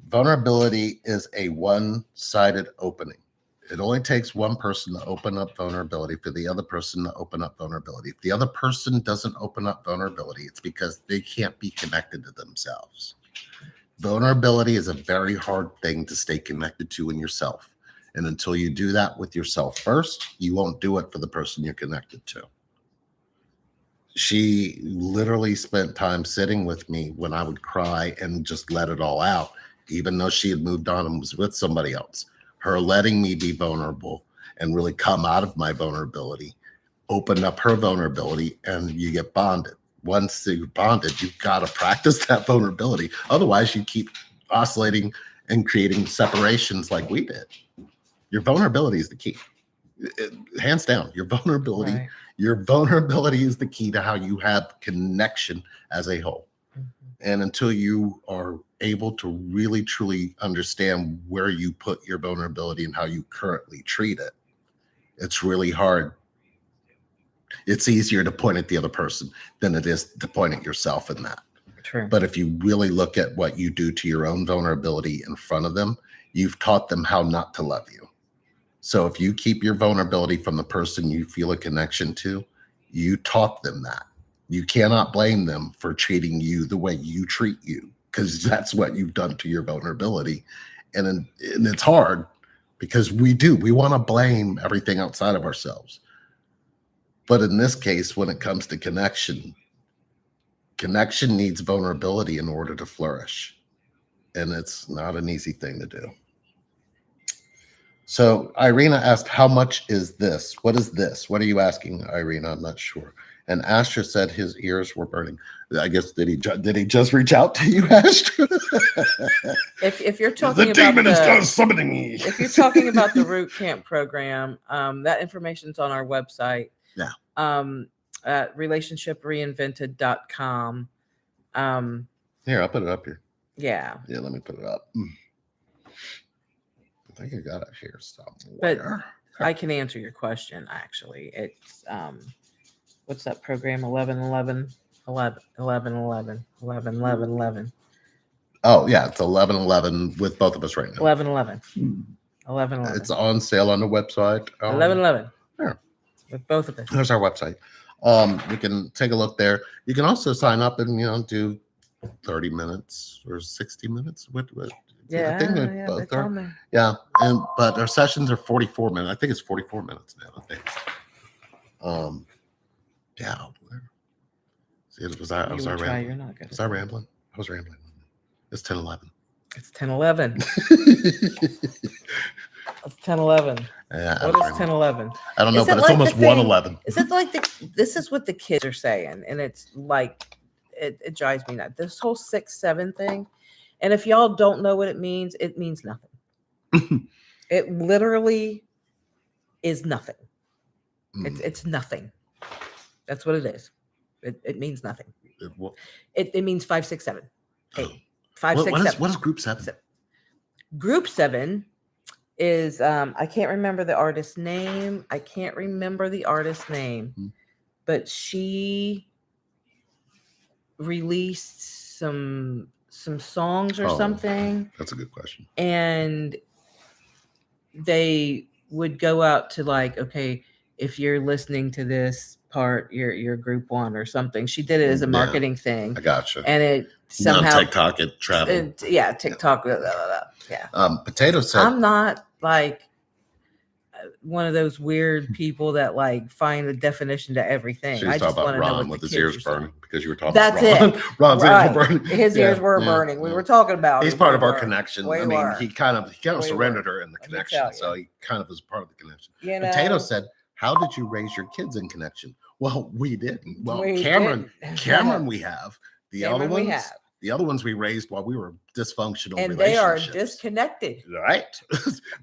Speaker 2: Vulnerability is a one-sided opening. It only takes one person to open up vulnerability for the other person to open up vulnerability. If the other person doesn't open up vulnerability, it's because they can't be connected to themselves. Vulnerability is a very hard thing to stay connected to in yourself. And until you do that with yourself first, you won't do it for the person you're connected to. She literally spent time sitting with me when I would cry and just let it all out, even though she had moved on and was with somebody else. Her letting me be vulnerable and really come out of my vulnerability opened up her vulnerability, and you get bonded. Once you're bonded, you've got to practice that vulnerability. Otherwise, you keep oscillating and creating separations like we did. Your vulnerability is the key. Hands down, your vulnerability.
Speaker 1: Right.
Speaker 2: Your vulnerability is the key to how you have connection as a whole. And until you are able to really, truly understand where you put your vulnerability and how you currently treat it, it's really hard. It's easier to point at the other person than it is to point at yourself in that.
Speaker 1: True.
Speaker 2: But if you really look at what you do to your own vulnerability in front of them, you've taught them how not to love you. So if you keep your vulnerability from the person you feel a connection to, you taught them that. You cannot blame them for treating you the way you treat you, because that's what you've done to your vulnerability. And it's hard because we want to blame everything outside of ourselves. But in this case, when it comes to connection needs vulnerability in order to flourish. And it's not an easy thing to do. So Irina asked, how much is this? What is this? What are you asking, Irina? I'm not sure. And Astra said his ears were burning. I guess, did he just reach out to you, Astra?
Speaker 1: If you're talking
Speaker 2: the
Speaker 1: about
Speaker 2: demon is done summoning me.
Speaker 1: If you're talking about the Root Camp program, that information's on our website.
Speaker 2: Yeah.
Speaker 1: At relationshipreinvented.com.
Speaker 2: Here, I'll put it up here.
Speaker 1: Yeah.
Speaker 2: Yeah, let me put it up. I think I got it here somewhere.
Speaker 1: But I can answer your question, actually. It's what's that program? 1111 11 11 11 11 11 11.
Speaker 2: Oh, yeah, it's 1111 with both of us right now.
Speaker 1: 1111. 11.
Speaker 2: It's on sale on the website.
Speaker 1: 11.
Speaker 2: Yeah.
Speaker 1: With both of us.
Speaker 2: There's our website. We can take a look there. You can also sign up and do 30 minutes or 60 minutes. What
Speaker 1: Yeah,
Speaker 2: I think they
Speaker 1: yeah,
Speaker 2: both
Speaker 1: it's
Speaker 2: are.
Speaker 1: on there.
Speaker 2: Yeah, but our sessions are 44 minutes. I think it's 44 minutes now. I think. Yeah. See, was I
Speaker 1: You would try,
Speaker 2: rambling?
Speaker 1: you're not good.
Speaker 2: Was I rambling? I was rambling. It's 10:11.
Speaker 1: It's 10:11. It's 10:11.
Speaker 2: Yeah,
Speaker 1: What is 10:11?
Speaker 2: I don't know,
Speaker 1: Is
Speaker 2: but
Speaker 1: it
Speaker 2: it's
Speaker 1: like
Speaker 2: almost
Speaker 1: the thing-
Speaker 2: 1:11.
Speaker 1: Is it like this is what the kids are saying, and it's like it drives me nuts. This whole 6-7 thing, and if y'all don't know what it means nothing. It literally is nothing. It's nothing. That's what it is. It means nothing. It means 5, 6, 7, 8. 5, 6, 7.
Speaker 2: What is group 7?
Speaker 1: Group 7 is I can't remember the artist's name. But she released some songs or something.
Speaker 2: That's a good question.
Speaker 1: And they would go out to like, okay, if you're listening to this part, you're group 1 or something. She did it as a marketing thing.
Speaker 2: I gotcha.
Speaker 1: And it somehow
Speaker 2: on TikTok it traveled.
Speaker 1: TikTok. Blah, blah, blah, yeah.
Speaker 2: Potato said
Speaker 1: I'm not like one of those weird people that like find a definition to everything.
Speaker 2: she was
Speaker 1: I just
Speaker 2: talking
Speaker 1: want
Speaker 2: about
Speaker 1: to know
Speaker 2: Ron
Speaker 1: what
Speaker 2: with
Speaker 1: the
Speaker 2: his
Speaker 1: kids
Speaker 2: ears
Speaker 1: are saying.
Speaker 2: burning because you were talking
Speaker 1: That's
Speaker 2: about Ron.
Speaker 1: it.
Speaker 2: Ron's ears were burning.
Speaker 1: His ears were burning. We were talking about
Speaker 2: He's
Speaker 1: it.
Speaker 2: part
Speaker 1: We
Speaker 2: of our
Speaker 1: were.
Speaker 2: connection.
Speaker 1: We
Speaker 2: I mean,
Speaker 1: were.
Speaker 2: he kind of
Speaker 1: We
Speaker 2: surrendered
Speaker 1: were.
Speaker 2: her in the
Speaker 1: Let me
Speaker 2: connection,
Speaker 1: tell
Speaker 2: so
Speaker 1: you.
Speaker 2: he kind of was part of the connection.
Speaker 1: You know,
Speaker 2: Potato said, "How did you raise your kids in connection?" Well, we didn't. Well,
Speaker 1: We
Speaker 2: Cameron,
Speaker 1: didn't.
Speaker 2: we have. The
Speaker 1: Cameron
Speaker 2: other
Speaker 1: we
Speaker 2: ones,
Speaker 1: have.
Speaker 2: the other ones we raised while we were dysfunctional
Speaker 1: And they are
Speaker 2: relationships.
Speaker 1: disconnected.
Speaker 2: Right?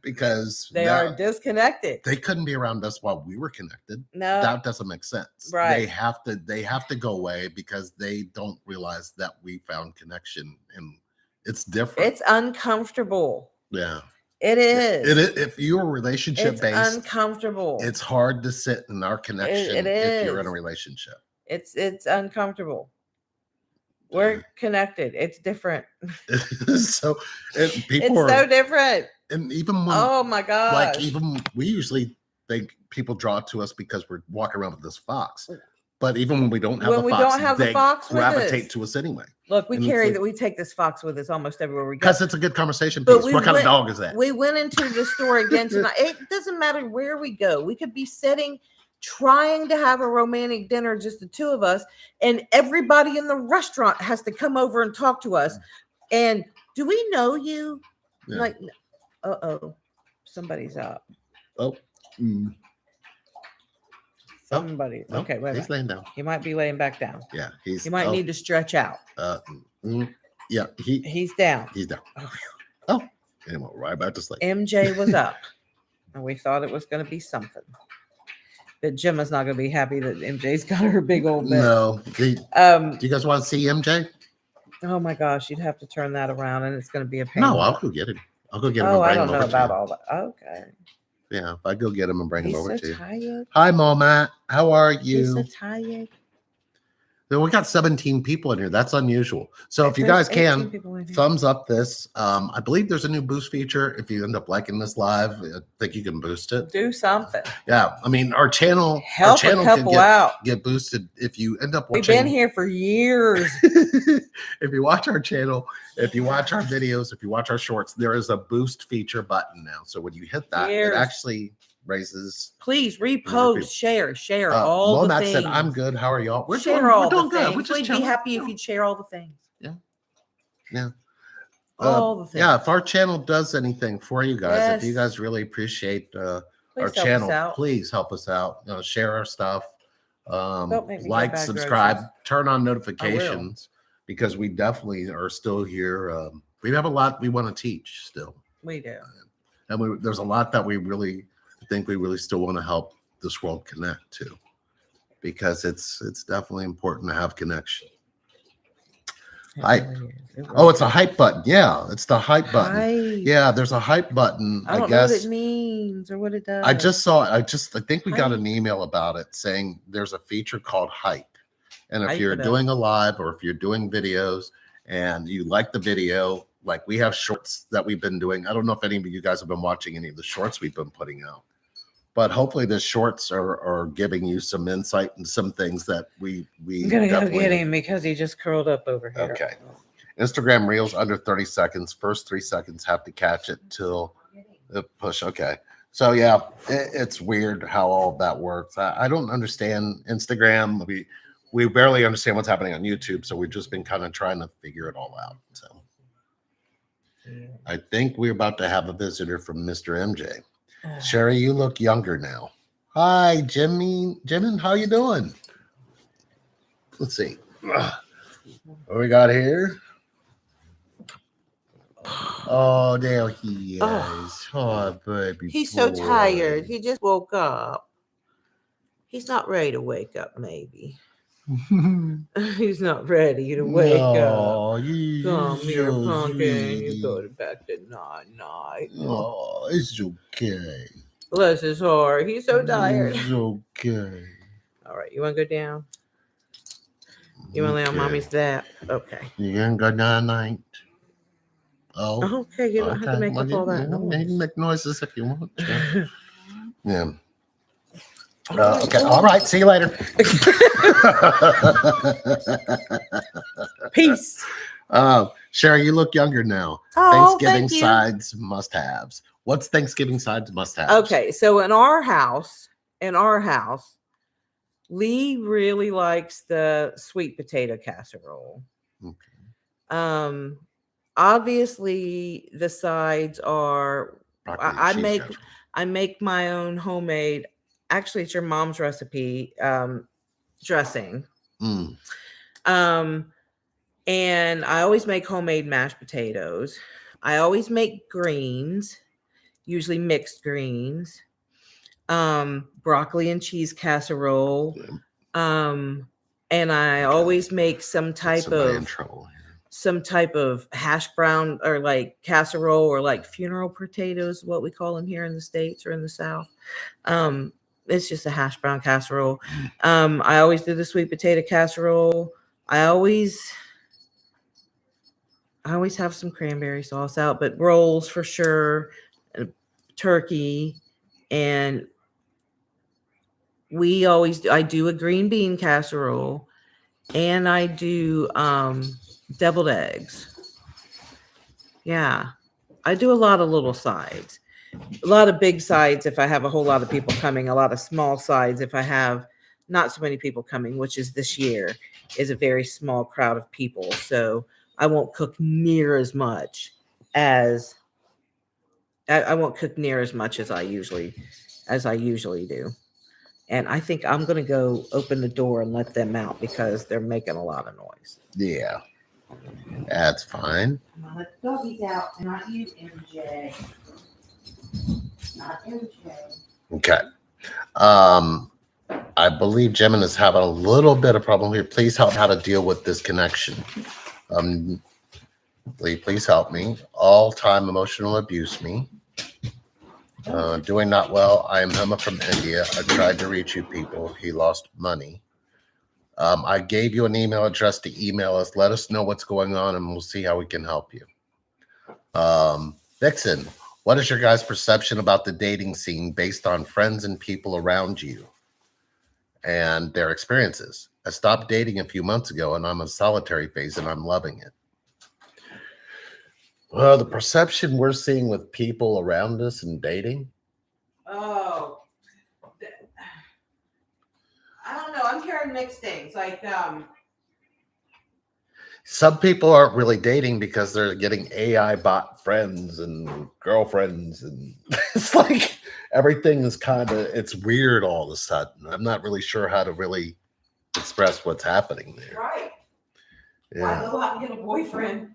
Speaker 2: Because
Speaker 1: They are disconnected.
Speaker 2: they couldn't be around us while we were connected.
Speaker 1: No.
Speaker 2: That doesn't make sense.
Speaker 1: Right.
Speaker 2: They have to go away because they don't realize that we found connection and it's different.
Speaker 1: It's uncomfortable.
Speaker 2: Yeah.
Speaker 1: It is.
Speaker 2: It is. If you're relationship based,
Speaker 1: uncomfortable.
Speaker 2: it's hard to sit in our connection
Speaker 1: it
Speaker 2: if you're in
Speaker 1: is.
Speaker 2: a relationship.
Speaker 1: It's uncomfortable. We're connected. It's different.
Speaker 2: So people
Speaker 1: It's so different.
Speaker 2: and even when
Speaker 1: Oh my god!
Speaker 2: like even we usually think people draw to us because we're walking around with this fox. But even when we don't have the fox, they gravitate to us anyway.
Speaker 1: Look, we take this fox with us almost everywhere we go.
Speaker 2: Because it's a good conversation piece. What kind of dog is that?
Speaker 1: We went into the store again tonight. It doesn't matter where we go. We could be sitting trying to have a romantic dinner, just the two of us, and everybody in the restaurant has to come over and talk to us. And do we know you?
Speaker 2: Yeah.
Speaker 1: Like, somebody's out.
Speaker 2: Oh.
Speaker 1: Somebody.
Speaker 2: No,
Speaker 1: okay, wait.
Speaker 2: He's laying down.
Speaker 1: He might be laying back down.
Speaker 2: Yeah,
Speaker 1: he might need to stretch out.
Speaker 2: Yeah,
Speaker 1: he's down.
Speaker 2: He's down. Oh, anyway, right about to sleep.
Speaker 1: MJ was up, and we thought it was going to be something. But Gemma's not going to be happy that MJ's got her big old bed.
Speaker 2: No. Do you guys want to see MJ?
Speaker 1: Oh my gosh, you'd have to turn that around, and it's going to be a pain.
Speaker 2: No, I'll go get him. I'll go get him.
Speaker 1: Oh,
Speaker 2: and bring
Speaker 1: I don't
Speaker 2: him
Speaker 1: know
Speaker 2: over
Speaker 1: about
Speaker 2: to you.
Speaker 1: all that. Okay.
Speaker 2: Yeah, if I go get him and bring him over
Speaker 1: He's
Speaker 2: to
Speaker 1: so
Speaker 2: you.
Speaker 1: tired.
Speaker 2: Hi, Mama. How are you?
Speaker 1: He's so tired.
Speaker 2: We got 17 people in here. That's unusual. So if you
Speaker 1: There's
Speaker 2: guys can,
Speaker 1: 18 people in here.
Speaker 2: thumbs up this. I believe there's a new boost feature. If you end up liking this live, I think you can boost it.
Speaker 1: Do something.
Speaker 2: Yeah, I mean our channel.
Speaker 1: Help a couple out.
Speaker 2: Get boosted if you end up watching.
Speaker 1: We've been here for years.
Speaker 2: If you watch our channel, if you watch our videos, if you watch our shorts, there is a boost feature button now. So when you hit that, it actually raises.
Speaker 1: Please repost, share all the
Speaker 2: Matt
Speaker 1: things.
Speaker 2: said, "I'm good. How are y'all? We're
Speaker 1: Share
Speaker 2: doing,
Speaker 1: all
Speaker 2: we're doing
Speaker 1: the
Speaker 2: good.
Speaker 1: things.
Speaker 2: We're just
Speaker 1: We'd
Speaker 2: chilling.
Speaker 1: be happy if you'd share all the things.
Speaker 2: Yeah.
Speaker 1: All the things.
Speaker 2: Yeah, if our channel does anything for you guys, if you
Speaker 1: Yes.
Speaker 2: guys really appreciate our
Speaker 1: Please help us
Speaker 2: channel,
Speaker 1: out.
Speaker 2: please help us out. Share our stuff.
Speaker 1: Don't make me
Speaker 2: Like,
Speaker 1: go bad
Speaker 2: subscribe,
Speaker 1: groceries.
Speaker 2: turn on notifications because we definitely are still here. We have a lot we want to teach still,
Speaker 1: We do.
Speaker 2: and there's a lot that we really think we really still want to help this world connect to, because it's definitely important to have connection. Hype. Oh, it's a hype button. Yeah, it's the hype button.
Speaker 1: Hype.
Speaker 2: Yeah, there's a hype button.
Speaker 1: I don't know what it means or what it does.
Speaker 2: I just saw. I think we got
Speaker 1: Hype.
Speaker 2: an email about it saying there's a feature called hype, and if
Speaker 1: Hype
Speaker 2: you're
Speaker 1: it up.
Speaker 2: doing a live or if you're doing videos and you like the video, Like we have shorts that we've been doing. I don't know if any of you guys have been watching any of the shorts we've been putting out, but hopefully the shorts are giving you some insight and some things that we
Speaker 1: I'm gonna go
Speaker 2: definitely
Speaker 1: get him because he just curled up over here.
Speaker 2: Okay. Instagram Reels under 30 seconds. First 3 seconds have to catch it till the push. Okay. So yeah, it's weird how all of that works. I don't understand Instagram. We barely understand what's happening on YouTube, so we've just been kind of trying to figure it all out. So I think we're about to have a visitor from Mr. MJ. Sherry, you look younger now. Hi, Jimmy. How you doing? Let's see. What we got here? Oh, there he is. Oh, baby.
Speaker 1: He's so tired. He just woke up. He's not ready to wake up, maybe. He's not ready to wake up. Come here, pumpkin. You go to bed night.
Speaker 2: Oh, it's okay.
Speaker 1: Bless his heart. He's so tired.
Speaker 2: It's okay.
Speaker 1: All right, you want to go down? You want to lay on mommy's lap? Okay.
Speaker 2: You gonna go down night? Oh,
Speaker 1: okay. You don't have to make up all that noise.
Speaker 2: You can make noises if you want to. Yeah. Okay. All right. See you later.
Speaker 1: Peace.
Speaker 2: Sherry, you look younger now.
Speaker 1: Oh,
Speaker 2: Thanksgiving sides must-haves. What's Thanksgiving sides must-haves?
Speaker 1: Okay, so in our house, Lee really likes the sweet potato casserole.
Speaker 2: Okay.
Speaker 1: Obviously the sides are I make my own homemade. Actually, it's your mom's recipe dressing. And I always make homemade mashed potatoes. I always make greens, usually mixed greens. Broccoli and cheese casserole. And I always make some type of hash brown or like casserole or like funeral potatoes, what we call them here in the States or in the South. It's just a hash brown casserole. I always do the sweet potato casserole. I always have some cranberry sauce out, but rolls for sure, turkey, and I do a green bean casserole, and I do deviled eggs. Yeah, I do a lot of little sides. A lot of big sides if I have a whole lot of people coming, a lot of small sides if I have not so many people coming, which is this year is a very small crowd of people. So I won't cook near as much as I usually do. And I think I'm going to go open the door and let them out because they're making a lot of noise.
Speaker 2: Yeah, that's fine.
Speaker 1: I'm going to let the doggies out and not you, MJ. Not MJ.
Speaker 2: Okay. I believe Jimin is having a little bit of problem here. Please help how to deal with this connection. Please help me. All-time emotional abuse me. Doing not well. I am Hema from India. I tried to reach you people. He lost money. I gave you an email address to email us. Let us know what's going on and we'll see how we can help you. Vixen, what is your guys' perception about the dating scene based on friends and people around you and their experiences? I stopped dating a few months ago and I'm in a solitary phase and I'm loving it. Well, the perception we're seeing with people around us and dating.
Speaker 1: Oh, I don't know. I'm hearing mixed things. Like,
Speaker 2: some people aren't really dating because they're getting AI bot friends and girlfriends, and it's like everything is it's weird all of a sudden. I'm not really sure how to really express what's happening there.
Speaker 1: Right.
Speaker 2: Yeah.
Speaker 1: Why go out and get a boyfriend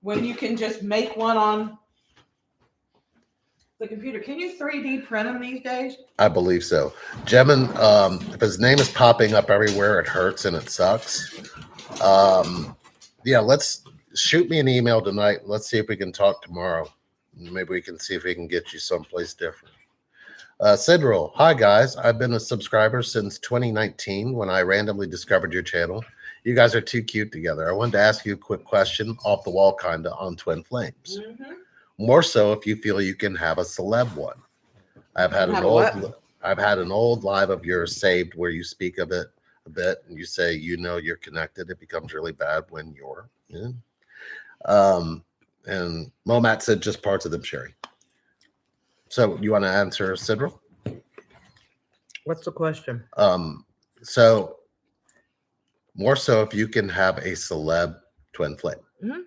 Speaker 1: when you can just make one on the computer? Can you 3D print them these days?
Speaker 2: I believe so. Jemin, if his name is popping up everywhere, it hurts and it sucks. Yeah, let's shoot me an email tonight. Let's see if we can talk tomorrow. Maybe we can see if we can get you someplace different. Sidril, hi guys. I've been a subscriber since 2019 when I randomly discovered your channel. You guys are too cute together. I wanted to ask you a quick question, off the wall kind of, on twin flames.
Speaker 1: Mm-hmm.
Speaker 2: More so if you feel you can have a celeb one. I've had an old live of yours saved where you speak of it a bit and you say you're connected. It becomes really bad when you're in. And Momat said just parts of them, Sherry. So you want to answer, Sidral?
Speaker 1: What's the question?
Speaker 2: So more so if you can have a celeb twin flame.
Speaker 1: Mm-hmm.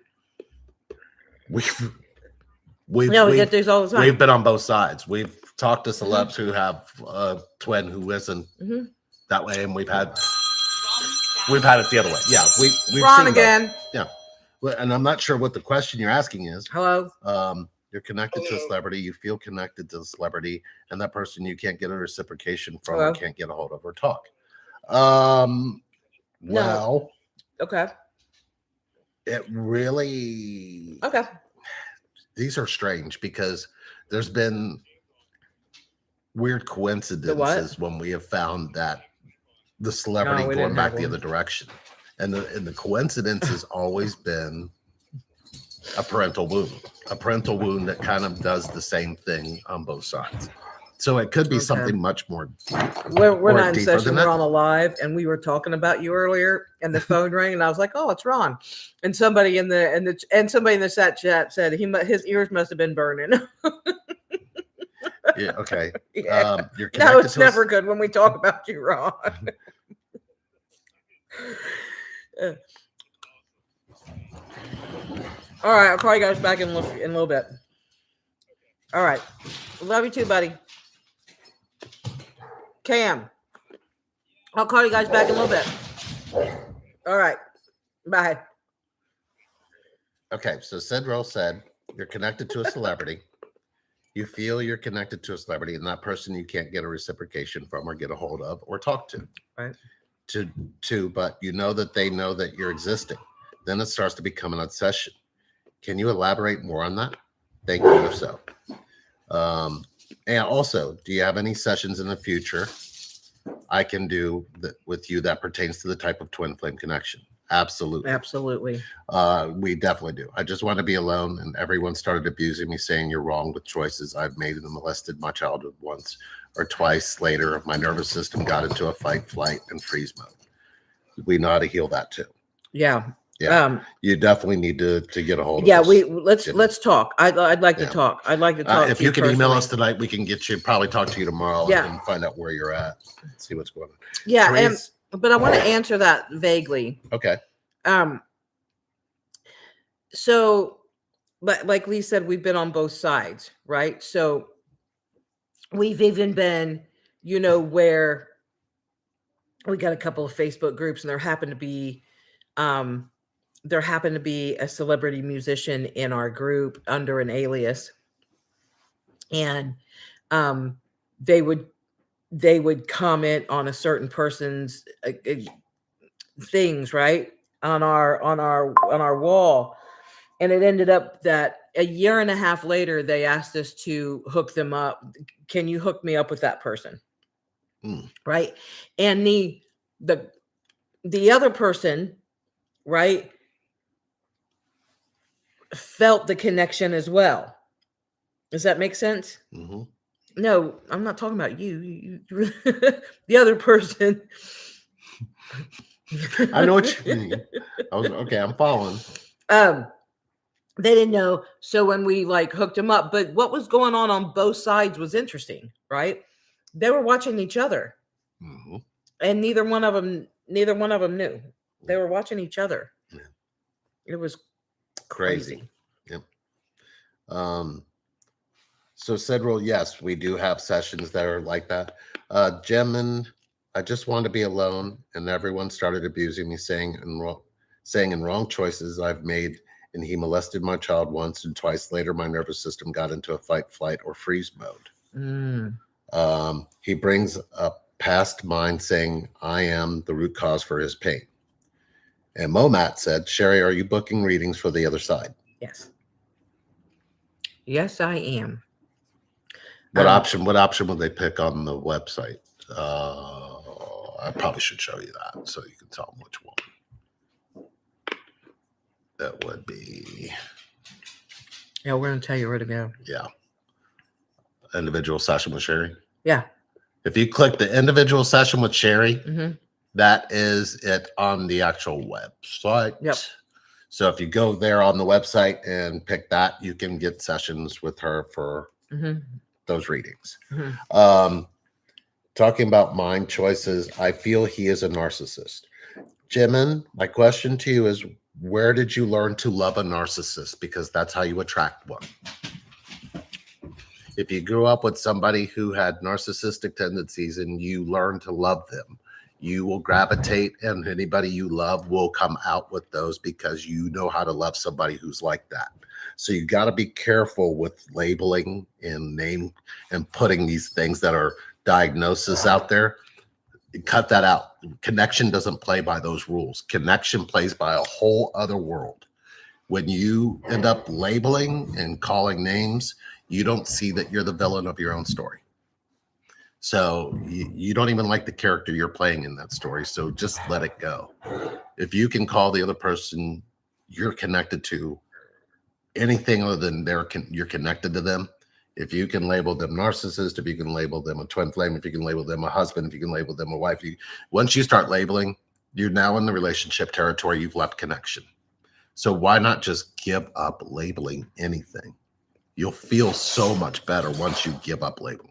Speaker 2: We
Speaker 1: get these all the time.
Speaker 2: We've been on both sides. We've talked to celebs who have a twin who isn't that way, and we've had it the other way. Yeah, we've
Speaker 1: Ron
Speaker 2: seen
Speaker 1: again.
Speaker 2: Both. Yeah, well, and I'm not sure what the question you're asking is.
Speaker 1: Hello.
Speaker 2: You're connected to a celebrity. You feel connected to the celebrity, and that person you can't get a reciprocation from, or can't get a hold of, or talk. Well,
Speaker 1: okay.
Speaker 2: It really
Speaker 1: okay.
Speaker 2: These are strange because there's been weird coincidences when we have found that the celebrity going back the other direction, and the coincidence has always been a parental wound that kind of does the same thing on both sides. So it could be something much more.
Speaker 1: We're not in session. We're on a live, and we were talking about you earlier, and the phone rang, and I was like, "Oh, it's Ron," and somebody in the chat said his ears must have been burning.
Speaker 2: Yeah. Okay.
Speaker 1: Yeah. No, it's never good when we talk about you, Ron. All right, I'll call you guys back in a little bit. All right, love you too, buddy. Cam, I'll call you guys back in a little bit. All right, bye.
Speaker 2: Okay, so Sidrell said you're connected to a celebrity. You feel you're connected to a celebrity, and that person you can't get a reciprocation from, or get a hold of, or talk to.
Speaker 1: Right.
Speaker 2: But you know that they know that you're existing. Then it starts to become an obsession. Can you elaborate more on that? Thank you, if so. And also, do you have any sessions in the future I can do with you that pertains to the type of twin flame connection? Absolutely. We definitely do. I just want to be alone, and everyone started abusing me, saying you're wrong with choices I've made and molested my childhood once or twice. Later, my nervous system got into a fight, flight, and freeze mode. We know how to heal that too.
Speaker 1: Yeah.
Speaker 2: You definitely need to get a hold of us.
Speaker 1: Let's talk. I'd like to talk. I'd like to talk.
Speaker 2: If you can email us tonight, we can probably talk to you tomorrow and find out where you're at, see what's going on.
Speaker 1: Yeah, but I want to answer that vaguely.
Speaker 2: Okay.
Speaker 1: So, like Lee said, we've been on both sides, right? So we've even been, where we got a couple of Facebook groups, and there happened to be a celebrity musician in our group under an alias, and they would comment on a certain person's things, right, on our wall, and it ended up that a year and a half later they asked us to hook them up. Can you hook me up with that person? Right? And the other person, right, felt the connection as well. Does that make sense?
Speaker 2: Mm-hmm.
Speaker 1: No, I'm not talking about you. The other person.
Speaker 2: I know what you mean. I'm following.
Speaker 1: They didn't know. So when we hooked them up, but what was going on both sides was interesting, right? They were watching each other, and neither one of them knew. They were watching each other. Yeah. It was crazy.
Speaker 2: Yep. So Cedral, yes, we do have sessions that are like that. Gemmin, I just want to be alone, and everyone started abusing me, saying in wrong choices I've made, and he molested my child once and twice. Later, my nervous system got into a fight, flight, or freeze mode. He brings up past mind, saying I am the root cause for his pain. And Momat said, Sherry, are you booking readings for the other side?
Speaker 1: Yes. Yes, I am.
Speaker 2: What option would they pick on the website? I probably should show you that so you can tell them which one. It would be,
Speaker 1: Yeah, we're gonna tell you where to go.
Speaker 2: yeah, individual session with Sherry.
Speaker 1: Yeah.
Speaker 2: If you click the individual session with Sherry,
Speaker 1: Mm-hmm.
Speaker 2: that is it on the actual website.
Speaker 1: Yep.
Speaker 2: So if you go there on the website and pick that, you can get sessions with her for those readings. Talking about mind choices, I feel he is a narcissist. Jimin, my question to you is, where did you learn to love a narcissist? Because that's how you attract one. If you grew up with somebody who had narcissistic tendencies and you learn to love them, you will gravitate, and anybody you love will come out with those because you know how to love somebody who's like that. So you got to be careful with labeling and name and putting these things that are diagnosis out there. Cut that out. Connection doesn't play by those rules. Connection plays by a whole other world. When you end up labeling and calling names, you don't see that you're the villain of your own story. So you don't even like the character you're playing in that story. So just let it go. If you can call the other person you're connected to anything other than you're connected to them, if you can label them narcissist, if you can label them a twin flame, if you can label them a husband, if you can label them a wife, once you start labeling, you're now in the relationship territory. You've left connection. So why not just give up labeling anything? You'll feel so much better once you give up labeling.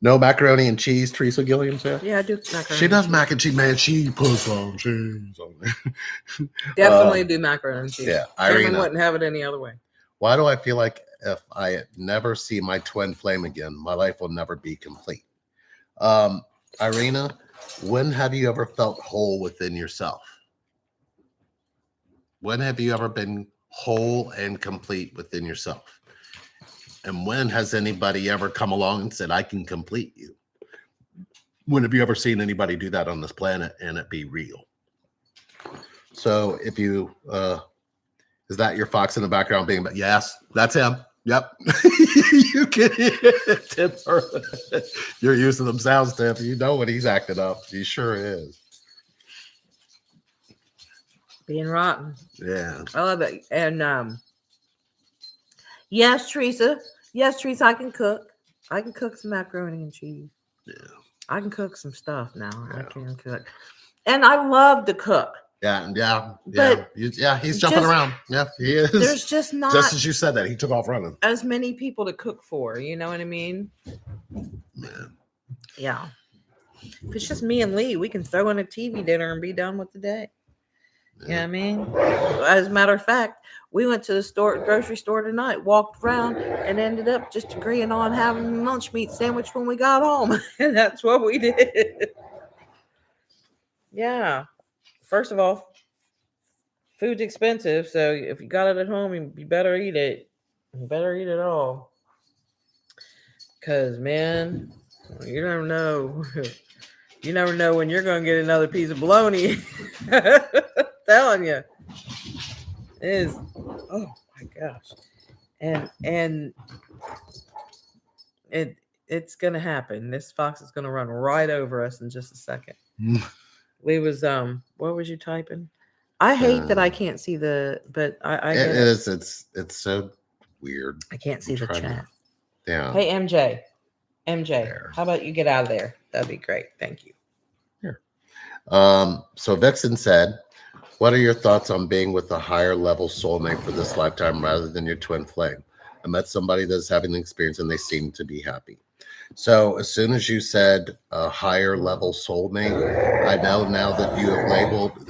Speaker 2: No macaroni and cheese, Teresa Gilliam said.
Speaker 1: Yeah, I do macaroni.
Speaker 2: She does mac and cheese, man. She puts some cheese on there.
Speaker 1: Definitely do macaroni and cheese.
Speaker 2: Yeah,
Speaker 1: Irina wouldn't have it any other way.
Speaker 2: Why do I feel like if I never see my twin flame again, my life will never be complete? Irina, when have you ever felt whole within yourself? When have you ever been whole and complete within yourself? And when has anybody ever come along and said, I can complete you? When have you ever seen anybody do that on this planet and it be real? So if you, is that your fox in the background being, yes, that's him. Yep. You can hear it, Tipper. You're using them sounds, Tip. You know when he's acting up. He sure is.
Speaker 1: Being rotten.
Speaker 2: Yeah.
Speaker 1: I love it. And yes, Teresa. Yes, Teresa, I can cook. I can cook some macaroni and cheese.
Speaker 2: Yeah.
Speaker 1: I can cook some stuff now.
Speaker 2: Yeah.
Speaker 1: I can cook. And I love to cook.
Speaker 2: Yeah.
Speaker 1: But
Speaker 2: he's jumping around. Yeah, he is.
Speaker 1: There's just not,
Speaker 2: just as you said that, he took off running.
Speaker 1: as many people to cook for. You know what I mean? Yeah. If it's just me and Lee, we can throw in a TV dinner and be done with the day. You know what I mean? As a matter of fact, we went to the grocery store tonight, walked around, and ended up just agreeing on having a lunch meat sandwich when we got home. And that's what we did. Yeah. First of all, food's expensive. So if you got it at home, you better eat it. You better eat it all. Because, man, you never know. You never know when you're going to get another piece of bologna. Telling you. It is. Oh, my gosh. And it's going to happen. This fox is going to run right over us in just a second. We was what was you typing? I hate that I can't see but I
Speaker 2: it is. It's so weird.
Speaker 1: I can't see the chat.
Speaker 2: Yeah.
Speaker 1: Hey MJ, there. How about you get out of there? That'd be great. Thank you.
Speaker 2: Here. So Vixen said, what are your thoughts on being with a higher level soulmate for this lifetime rather than your twin flame? I met somebody that's having the experience and they seem to be happy. So as soon as you said a higher level soulmate, I know now that you have labeled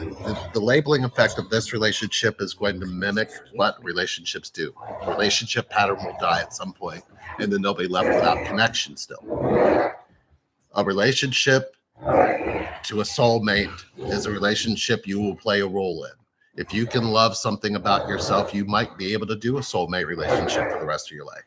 Speaker 2: the labeling effect of this relationship is going to mimic what relationships do. The relationship pattern will die at some point, and then they'll be left without connection still. A relationship to a soulmate is a relationship you will play a role in. If you can love something about yourself, you might be able to do a soulmate relationship for the rest of your life.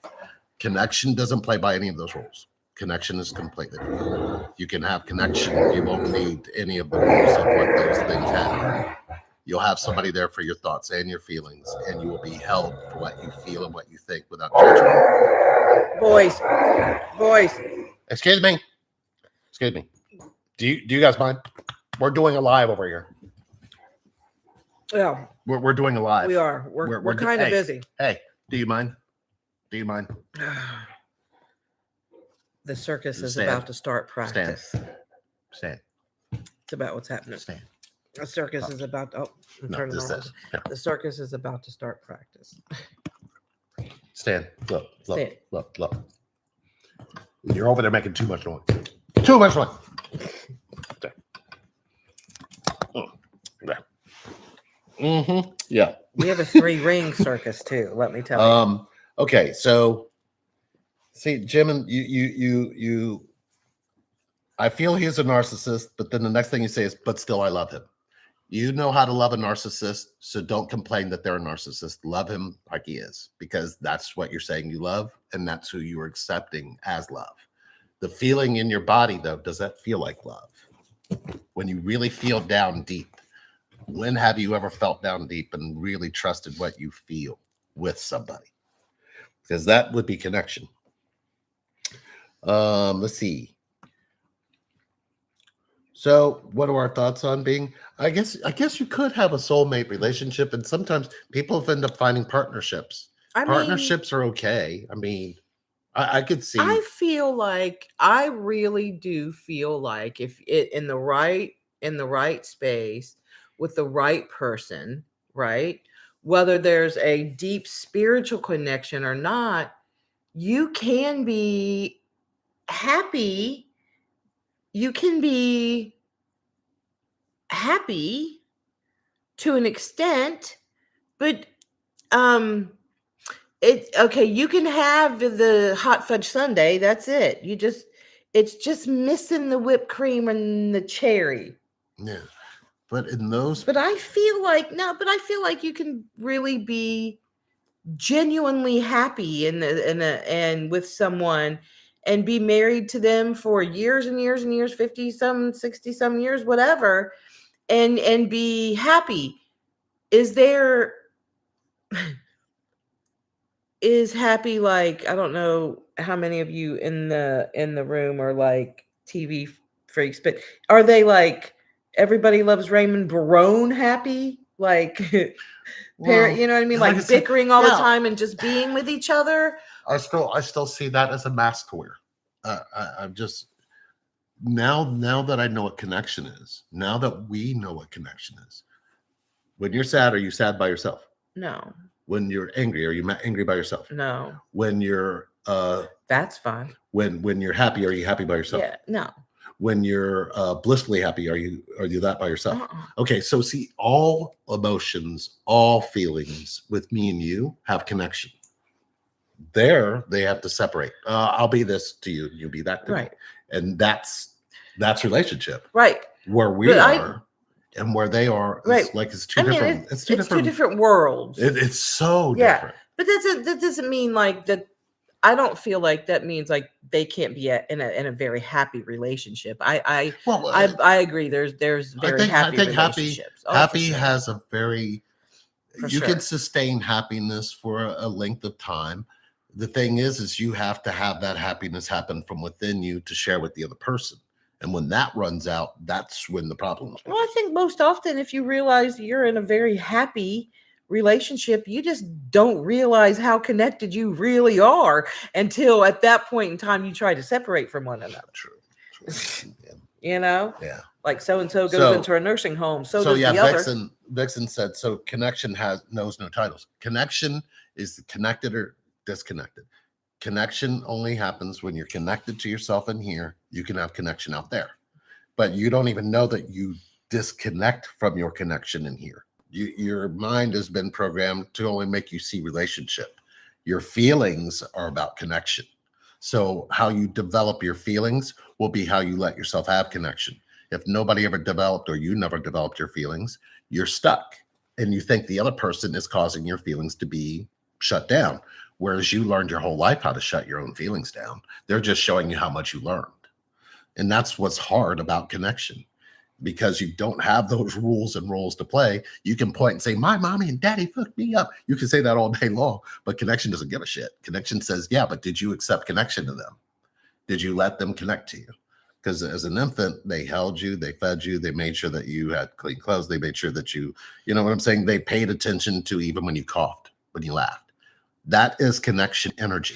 Speaker 2: Connection doesn't play by any of those rules. Connection is completely different. You can have connection. You won't need any of the rules of what those things have. You'll have somebody there for your thoughts and your feelings, and you will be held for what you feel and what you think without judgment.
Speaker 1: Boys.
Speaker 2: Excuse me. Do you guys mind? We're doing a live over here.
Speaker 1: Yeah,
Speaker 2: We're doing a live.
Speaker 1: we are. We're kind of busy.
Speaker 2: Hey, do you mind? Do you mind?
Speaker 1: The circus is
Speaker 2: Stand.
Speaker 1: about to start practice.
Speaker 2: Stand.
Speaker 1: It's about what's happening.
Speaker 2: Stand.
Speaker 1: The circus is about to, I'm
Speaker 2: No,
Speaker 1: turning
Speaker 2: this
Speaker 1: around.
Speaker 2: is. Yeah.
Speaker 1: The circus is about to start practice.
Speaker 2: Stand. Look.
Speaker 1: Stand.
Speaker 2: Look. You're over there making too much noise. Too much noise. There. Oh, there. Mm-hmm. Yeah.
Speaker 1: We have a 3-ring circus too. Let me tell you.
Speaker 2: Okay, so see, Jim, and you. I feel he's a narcissist, but then the next thing you say is, "But still, I love him." You know how to love a narcissist, so don't complain that they're a narcissist. Love him like he is, because that's what you're saying you love, and that's who you are accepting as love. The feeling in your body, though, does that feel like love? When you really feel down deep, when have you ever felt down deep and really trusted what you feel with somebody? Because that would be connection. Let's see. So, what are our thoughts on being? I guess you could have a soulmate relationship, and sometimes people end up finding partnerships. Partnerships are okay. I mean, I could see.
Speaker 1: I feel like I really do feel like if it in the right space with the right person, right? Whether there's a deep spiritual connection or not, you can be happy. You can be happy to an extent, but you can have the hot fudge sundae, that's it. It's just missing the whipped cream and the cherry.
Speaker 2: Yeah. But in those,
Speaker 1: but I feel like you can really be genuinely happy and with someone and be married to them for years and years and years, 50 some, 60 some years, whatever, and be happy. Is happy, like, I don't know how many of you in the room are like TV freaks, but are they like Everybody Loves Raymond Barone happy? Like,
Speaker 2: well,
Speaker 1: you know what I mean? Like bickering all the time and just being with each other.
Speaker 2: I still see that as a mask to wear. I'm just now that I know what connection is. Now that we know what connection is. When you're sad, are you sad by yourself?
Speaker 1: No.
Speaker 2: When you're angry, are you angry by yourself?
Speaker 1: No.
Speaker 2: When you're
Speaker 1: that's fine.
Speaker 2: When you're happy, are you happy by yourself?
Speaker 1: Yeah. No.
Speaker 2: When you're blissfully happy, are you that by yourself? Okay, so see, all emotions, all feelings with me and you have connection. There, they have to separate. I'll be this to you, you be that to me, and that's relationship,
Speaker 1: right?
Speaker 2: Where we are and where they are,
Speaker 1: right?
Speaker 2: It's two different. It's two
Speaker 1: different worlds.
Speaker 2: It's so different.
Speaker 1: But that doesn't mean like that. I don't feel like that means like they can't be in a very happy relationship. I agree. There's very happy relationships.
Speaker 2: Happy has a very can sustain happiness for a length of time. The thing is you have to have that happiness happen from within you to share with the other person. And when that runs out, that's when the problem is.
Speaker 1: Well, I think most often if you realize you're in a very happy relationship, you just don't realize how connected you really are until at that point in time you try to separate from one another.
Speaker 2: True. Yeah.
Speaker 1: You know?
Speaker 2: Yeah.
Speaker 1: Like so-and-so goes into a nursing home. So does the other.
Speaker 2: Vixen said, so connection knows no titles. Connection is connected or disconnected. Connection only happens when you're connected to yourself in here. You can have connection out there. But you don't even know that you disconnect from your connection in here. Your mind has been programmed to only make you see relationship. Your feelings are about connection. So how you develop your feelings will be how you let yourself have connection. If nobody ever developed or you never developed your feelings, you're stuck. And you think the other person is causing your feelings to be shut down. Whereas you learned your whole life how to shut your own feelings down. They're just showing you how much you learned. And that's what's hard about connection. Because you don't have those rules and roles to play. You can point and say, my mommy and daddy fucked me up. You can say that all day long, but connection doesn't give a shit. Connection says, yeah, but did you accept connection to them? Did you let them connect to you? Because as an infant, they held you, they fed you, they made sure that you had clean clothes, they made sure that you know what I'm saying? They paid attention to even when you coughed, when you laughed. That is connection energy.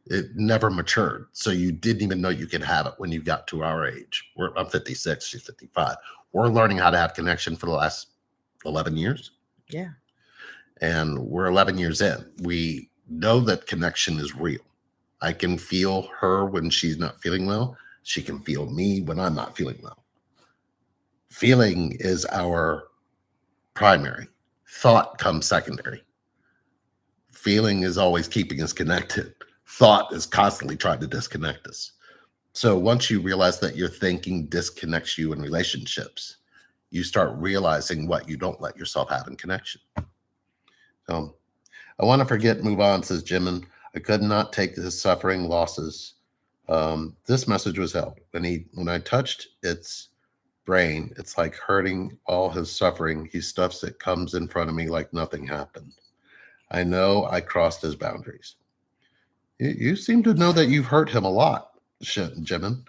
Speaker 2: It never matured. So you didn't even know you could have it when you got to our age. I'm 56, she's 55. We're learning how to have connection for the last 11 years.
Speaker 1: Yeah.
Speaker 2: And we're 11 years in. We know that connection is real. I can feel her when she's not feeling well. She can feel me when I'm not feeling well. Feeling is our primary. Thought comes secondary. Feeling is always keeping us connected. Thought is constantly trying to disconnect us. So once you realize that your thinking disconnects you in relationships, you start realizing what you don't let yourself have in connection. So I want to forget, move on, says Jimin. I could not take his suffering, losses. This message was held. When I touched its brain, it's like hurting all his suffering. He stuffs it, comes in front of me like nothing happened. I know I crossed his boundaries. You seem to know that you've hurt him a lot, Jimin.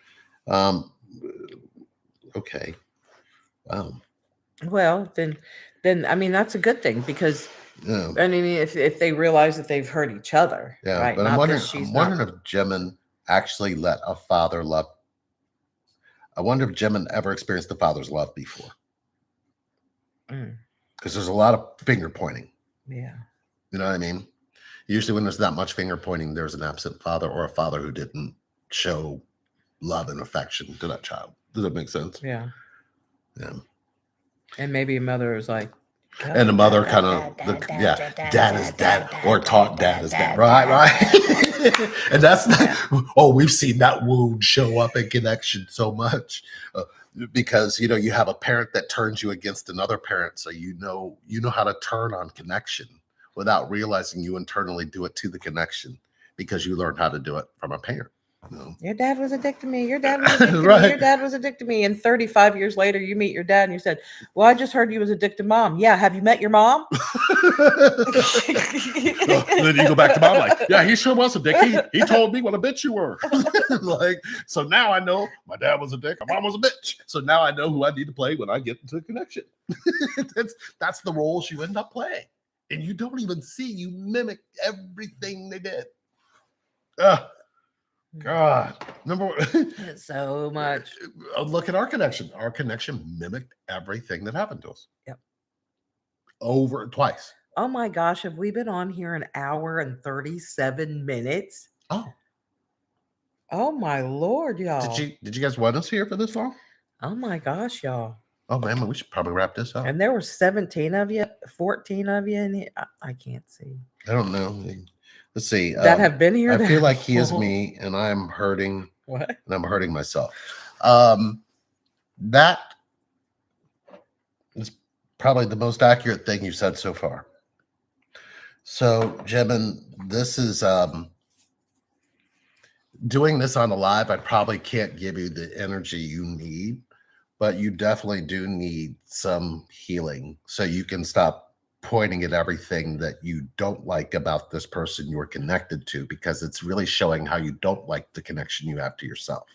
Speaker 2: Okay. Wow.
Speaker 1: Well, then I mean that's a good thing because
Speaker 2: Yeah.
Speaker 1: I mean if they realize that they've hurt each other,
Speaker 2: Yeah.
Speaker 1: right?
Speaker 2: But
Speaker 1: Not
Speaker 2: I'm
Speaker 1: that
Speaker 2: wondering
Speaker 1: she's
Speaker 2: if Jimin actually let a father love. I wonder if Jimin ever experienced the father's love before. Because there's a lot of finger pointing.
Speaker 1: Yeah.
Speaker 2: You know what I mean? Usually when there's that much finger pointing, there's an absent father or a father who didn't show love and affection to that child. Does that make sense?
Speaker 1: Yeah.
Speaker 2: Yeah.
Speaker 1: And maybe a mother is like,
Speaker 2: and the mother kind of, dad is dad, or taught dad is dad, right? And that's not, we've seen that wound show up in connection so much because, you have a parent that turns you against another parent. So, you know how to turn on connection without realizing you internally do it to the connection because you learned how to do it from a parent.
Speaker 1: Your dad was addicted to me. Your dad was addicted to me.
Speaker 2: Right.
Speaker 1: Your dad was addicted to me. And 35 years later, you meet your dad and you said, well, I just heard you was addicted to mom. Yeah. Have you met your mom?
Speaker 2: Then you go back to mom like, yeah, he sure was a dick. He told me what a bitch you were. So now I know my dad was a dick. My mom was a bitch. So now I know who I need to play when I get into the connection. That's the roles you end up playing. And you don't even see, you mimic everything they did. God, number one.
Speaker 1: So much.
Speaker 2: Look at our connection. Our connection mimicked everything that happened to us.
Speaker 1: Yep.
Speaker 2: Over twice.
Speaker 1: Oh my gosh, have we been on here an hour and 37 minutes? Oh my Lord, y'all.
Speaker 2: Did you guys want us here for this long?
Speaker 1: Oh my gosh, y'all.
Speaker 2: Oh man, we should probably wrap this up.
Speaker 1: And there were 17 of you, 14 of you in here. I can't see.
Speaker 2: I don't know. Let's see.
Speaker 1: That have been here.
Speaker 2: I feel like he is me, and I'm hurting.
Speaker 1: What?
Speaker 2: And I'm hurting myself. That is probably the most accurate thing you said so far. So, Jimin, this is doing this on the live. I probably can't give you the energy you need, but you definitely do need some healing so you can stop pointing at everything that you don't like about this person you're connected to, because it's really showing how you don't like the connection you have to yourself.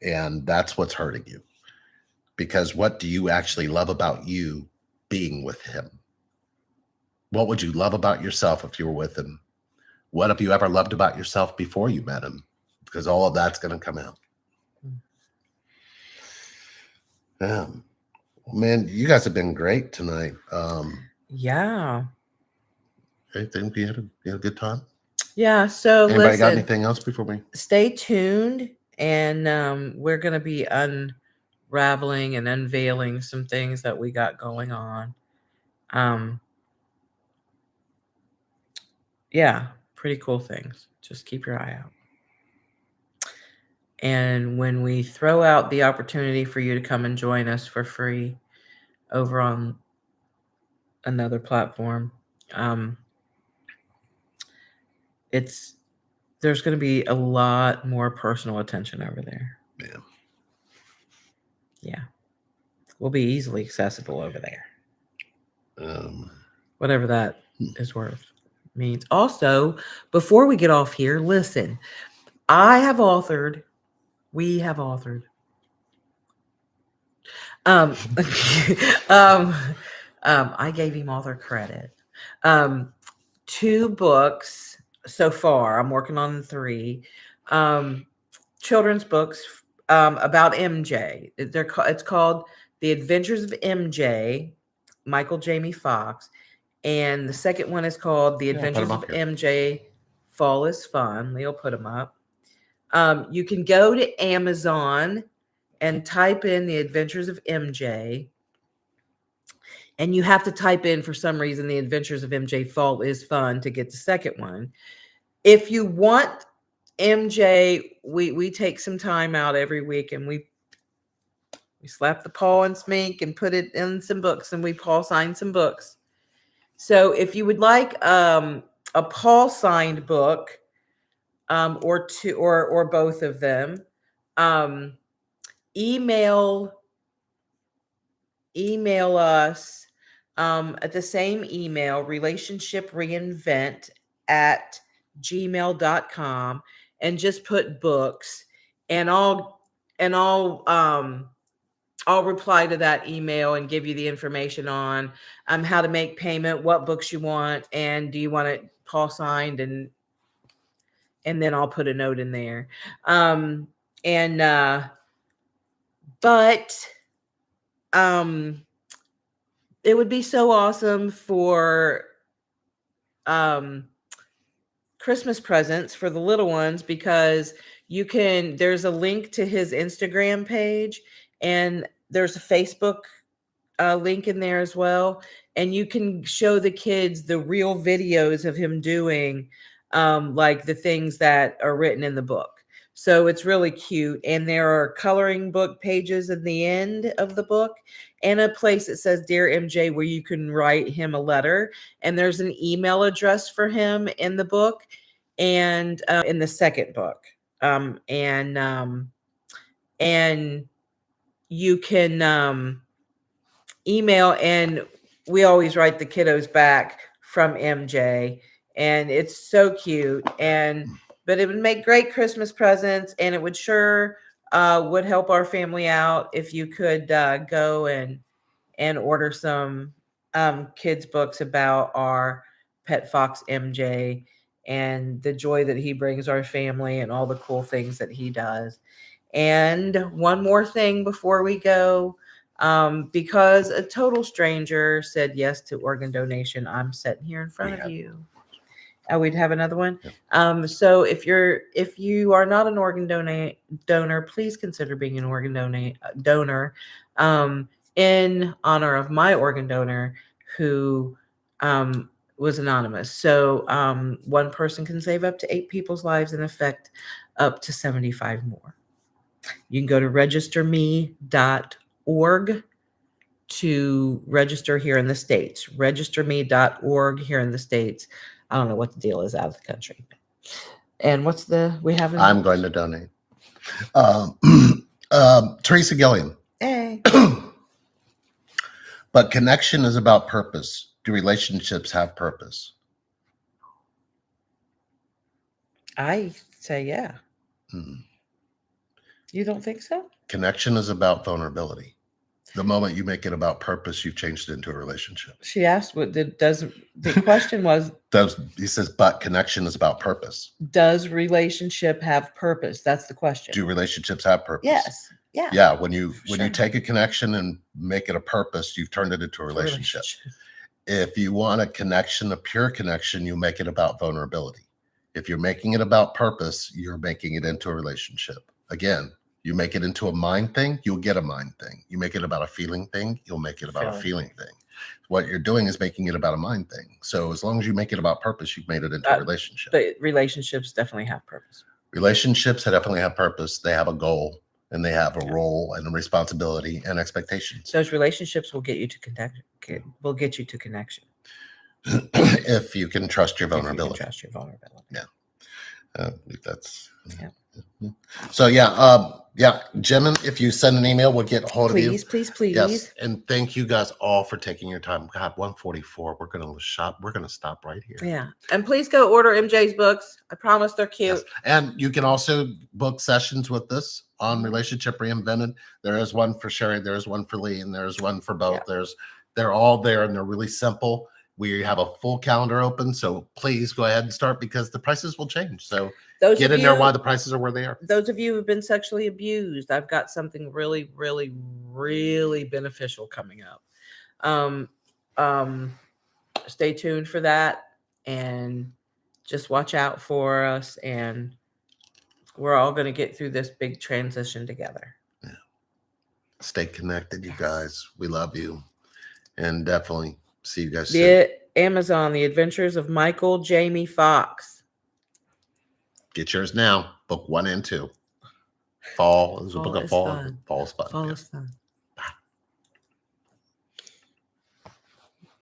Speaker 2: And that's what's hurting you. Because what do you actually love about you being with him? What would you love about yourself if you were with him? What have you ever loved about yourself before you met him? Because all of that's going to come out. Man, you guys have been great tonight.
Speaker 1: Yeah.
Speaker 2: I think we had a good time.
Speaker 1: Yeah. So
Speaker 2: anybody got anything else before we
Speaker 1: stay tuned? And we're going to be unraveling and unveiling some things that we got going on. Yeah, pretty cool things. Just keep your eye out. And when we throw out the opportunity for you to come and join us for free over on another platform, there's going to be a lot more personal attention over there. Yeah. We'll be easily accessible over there. Whatever that is worth means. Also, before we get off here, listen, I have authored we have authored. Um, um, I gave him author credit. 2 books so far. I'm working on 3 children's books about MJ. It's called The Adventures of MJ, Michael Jamie Fox, and the second one is called The
Speaker 2: Yeah, put 'em
Speaker 1: Adventures
Speaker 2: up
Speaker 1: of
Speaker 2: here.
Speaker 1: MJ. Fall is Fun. Leo put them up. You can go to Amazon and type in The Adventures of MJ. And you have to type in, for some reason, The Adventures of MJ Fall is Fun to get the second one. If you want MJ, we take some time out every week and we slap the paw in Smink and put it in some books, and we paw sign some books. So if you would like a paw signed book, or 2 or both of them, email us at the same email, relationshipreinvent@gmail.com, and just put books, and I'll reply to that email and give you the information on how to make payment, what books you want, and do you want it paw signed, and then I'll put a note in there. But it would be so awesome for Christmas presents for the little ones, because there's a link to his Instagram page, and there's a Facebook link in there as well, and you can show the kids the real videos of him doing like the things that are written in the book. So it's really cute, and there are coloring book pages at the end of the book, and a place that says Dear MJ, where you can write him a letter, and there's an email address for him in the book, and in the second book, and you can email, and we always write the kiddos back from MJ, and it's so cute. But it would make great Christmas presents, and it would would help our family out if you could go and order some kids books about our pet fox MJ, and the joy that he brings our family and all the cool things that he does. And one more thing before we go, because a total stranger said yes to organ donation, I'm sitting here in front of you. Oh, we'd have another one.
Speaker 2: Yep.
Speaker 1: So if you are not an organ donor, please consider being an organ donor. In honor of my organ donor who was anonymous. So one person can save up to 8 people's lives and affect up to 75 more. You can go to registerme.org to register here in the States. Registerme.org here in the States. I don't know what the deal is out of the country. And
Speaker 2: I'm going to donate. Teresa Gilliam.
Speaker 1: Hey.
Speaker 2: But connection is about purpose. Do relationships have purpose?
Speaker 1: I say yeah. You don't think so?
Speaker 2: Connection is about vulnerability. The moment you make it about purpose, you've changed it into a relationship.
Speaker 1: She asked the question was,
Speaker 2: he says, but connection is about purpose.
Speaker 1: Does relationship have purpose? That's the question.
Speaker 2: Do relationships have purpose?
Speaker 1: Yes. Yeah.
Speaker 2: Yeah. When you take a connection and make it a purpose, you've turned it into a relationship. If you want a connection, a pure connection, you make it about vulnerability. If you're making it about purpose, you're making it into a relationship. Again, you make it into a mind thing, you'll get a mind thing. You make it about a feeling thing, you'll make it about a feeling thing. What you're doing is making it about a mind thing. So as long as you make it about purpose, you've made it into a relationship.
Speaker 1: But relationships definitely have purpose.
Speaker 2: Relationships definitely have purpose. They have a goal, and they have a role and a responsibility and expectations.
Speaker 1: Those relationships will get you to connection.
Speaker 2: If you can trust your vulnerability.
Speaker 1: Yeah.
Speaker 2: That's.
Speaker 1: Yeah.
Speaker 2: So Jim, if you send an email, we'll get a hold of you.
Speaker 1: Please.
Speaker 2: Yes, and thank you guys all for taking your time. God, 1:44. We're gonna shop. We're gonna stop right here.
Speaker 1: Yeah, and please go order MJ's books. I promise they're cute.
Speaker 2: Yes. And you can also book sessions with us on Relationship Reinvented. There is one for Sherry. There is one for Lee, and there's one for both.
Speaker 1: Yeah.
Speaker 2: They're all there, and they're really simple. We have a full calendar open, so please go ahead and start because the prices will change. So get in there while the prices are where they are.
Speaker 1: Those of you who've been sexually abused, I've got something really, really, really beneficial coming up. Stay tuned for that, and just watch out for us, and we're all going to get through this big transition together.
Speaker 2: Yeah. Stay connected, you guys. We love you, and definitely see you guys soon.
Speaker 1: Amazon, The Adventures of Michael Jamie Fox.
Speaker 2: Get yours now. Book 1 and 2. Fall is a book of fall.
Speaker 1: Fun.
Speaker 2: Fall is fun.
Speaker 1: Fall is fun.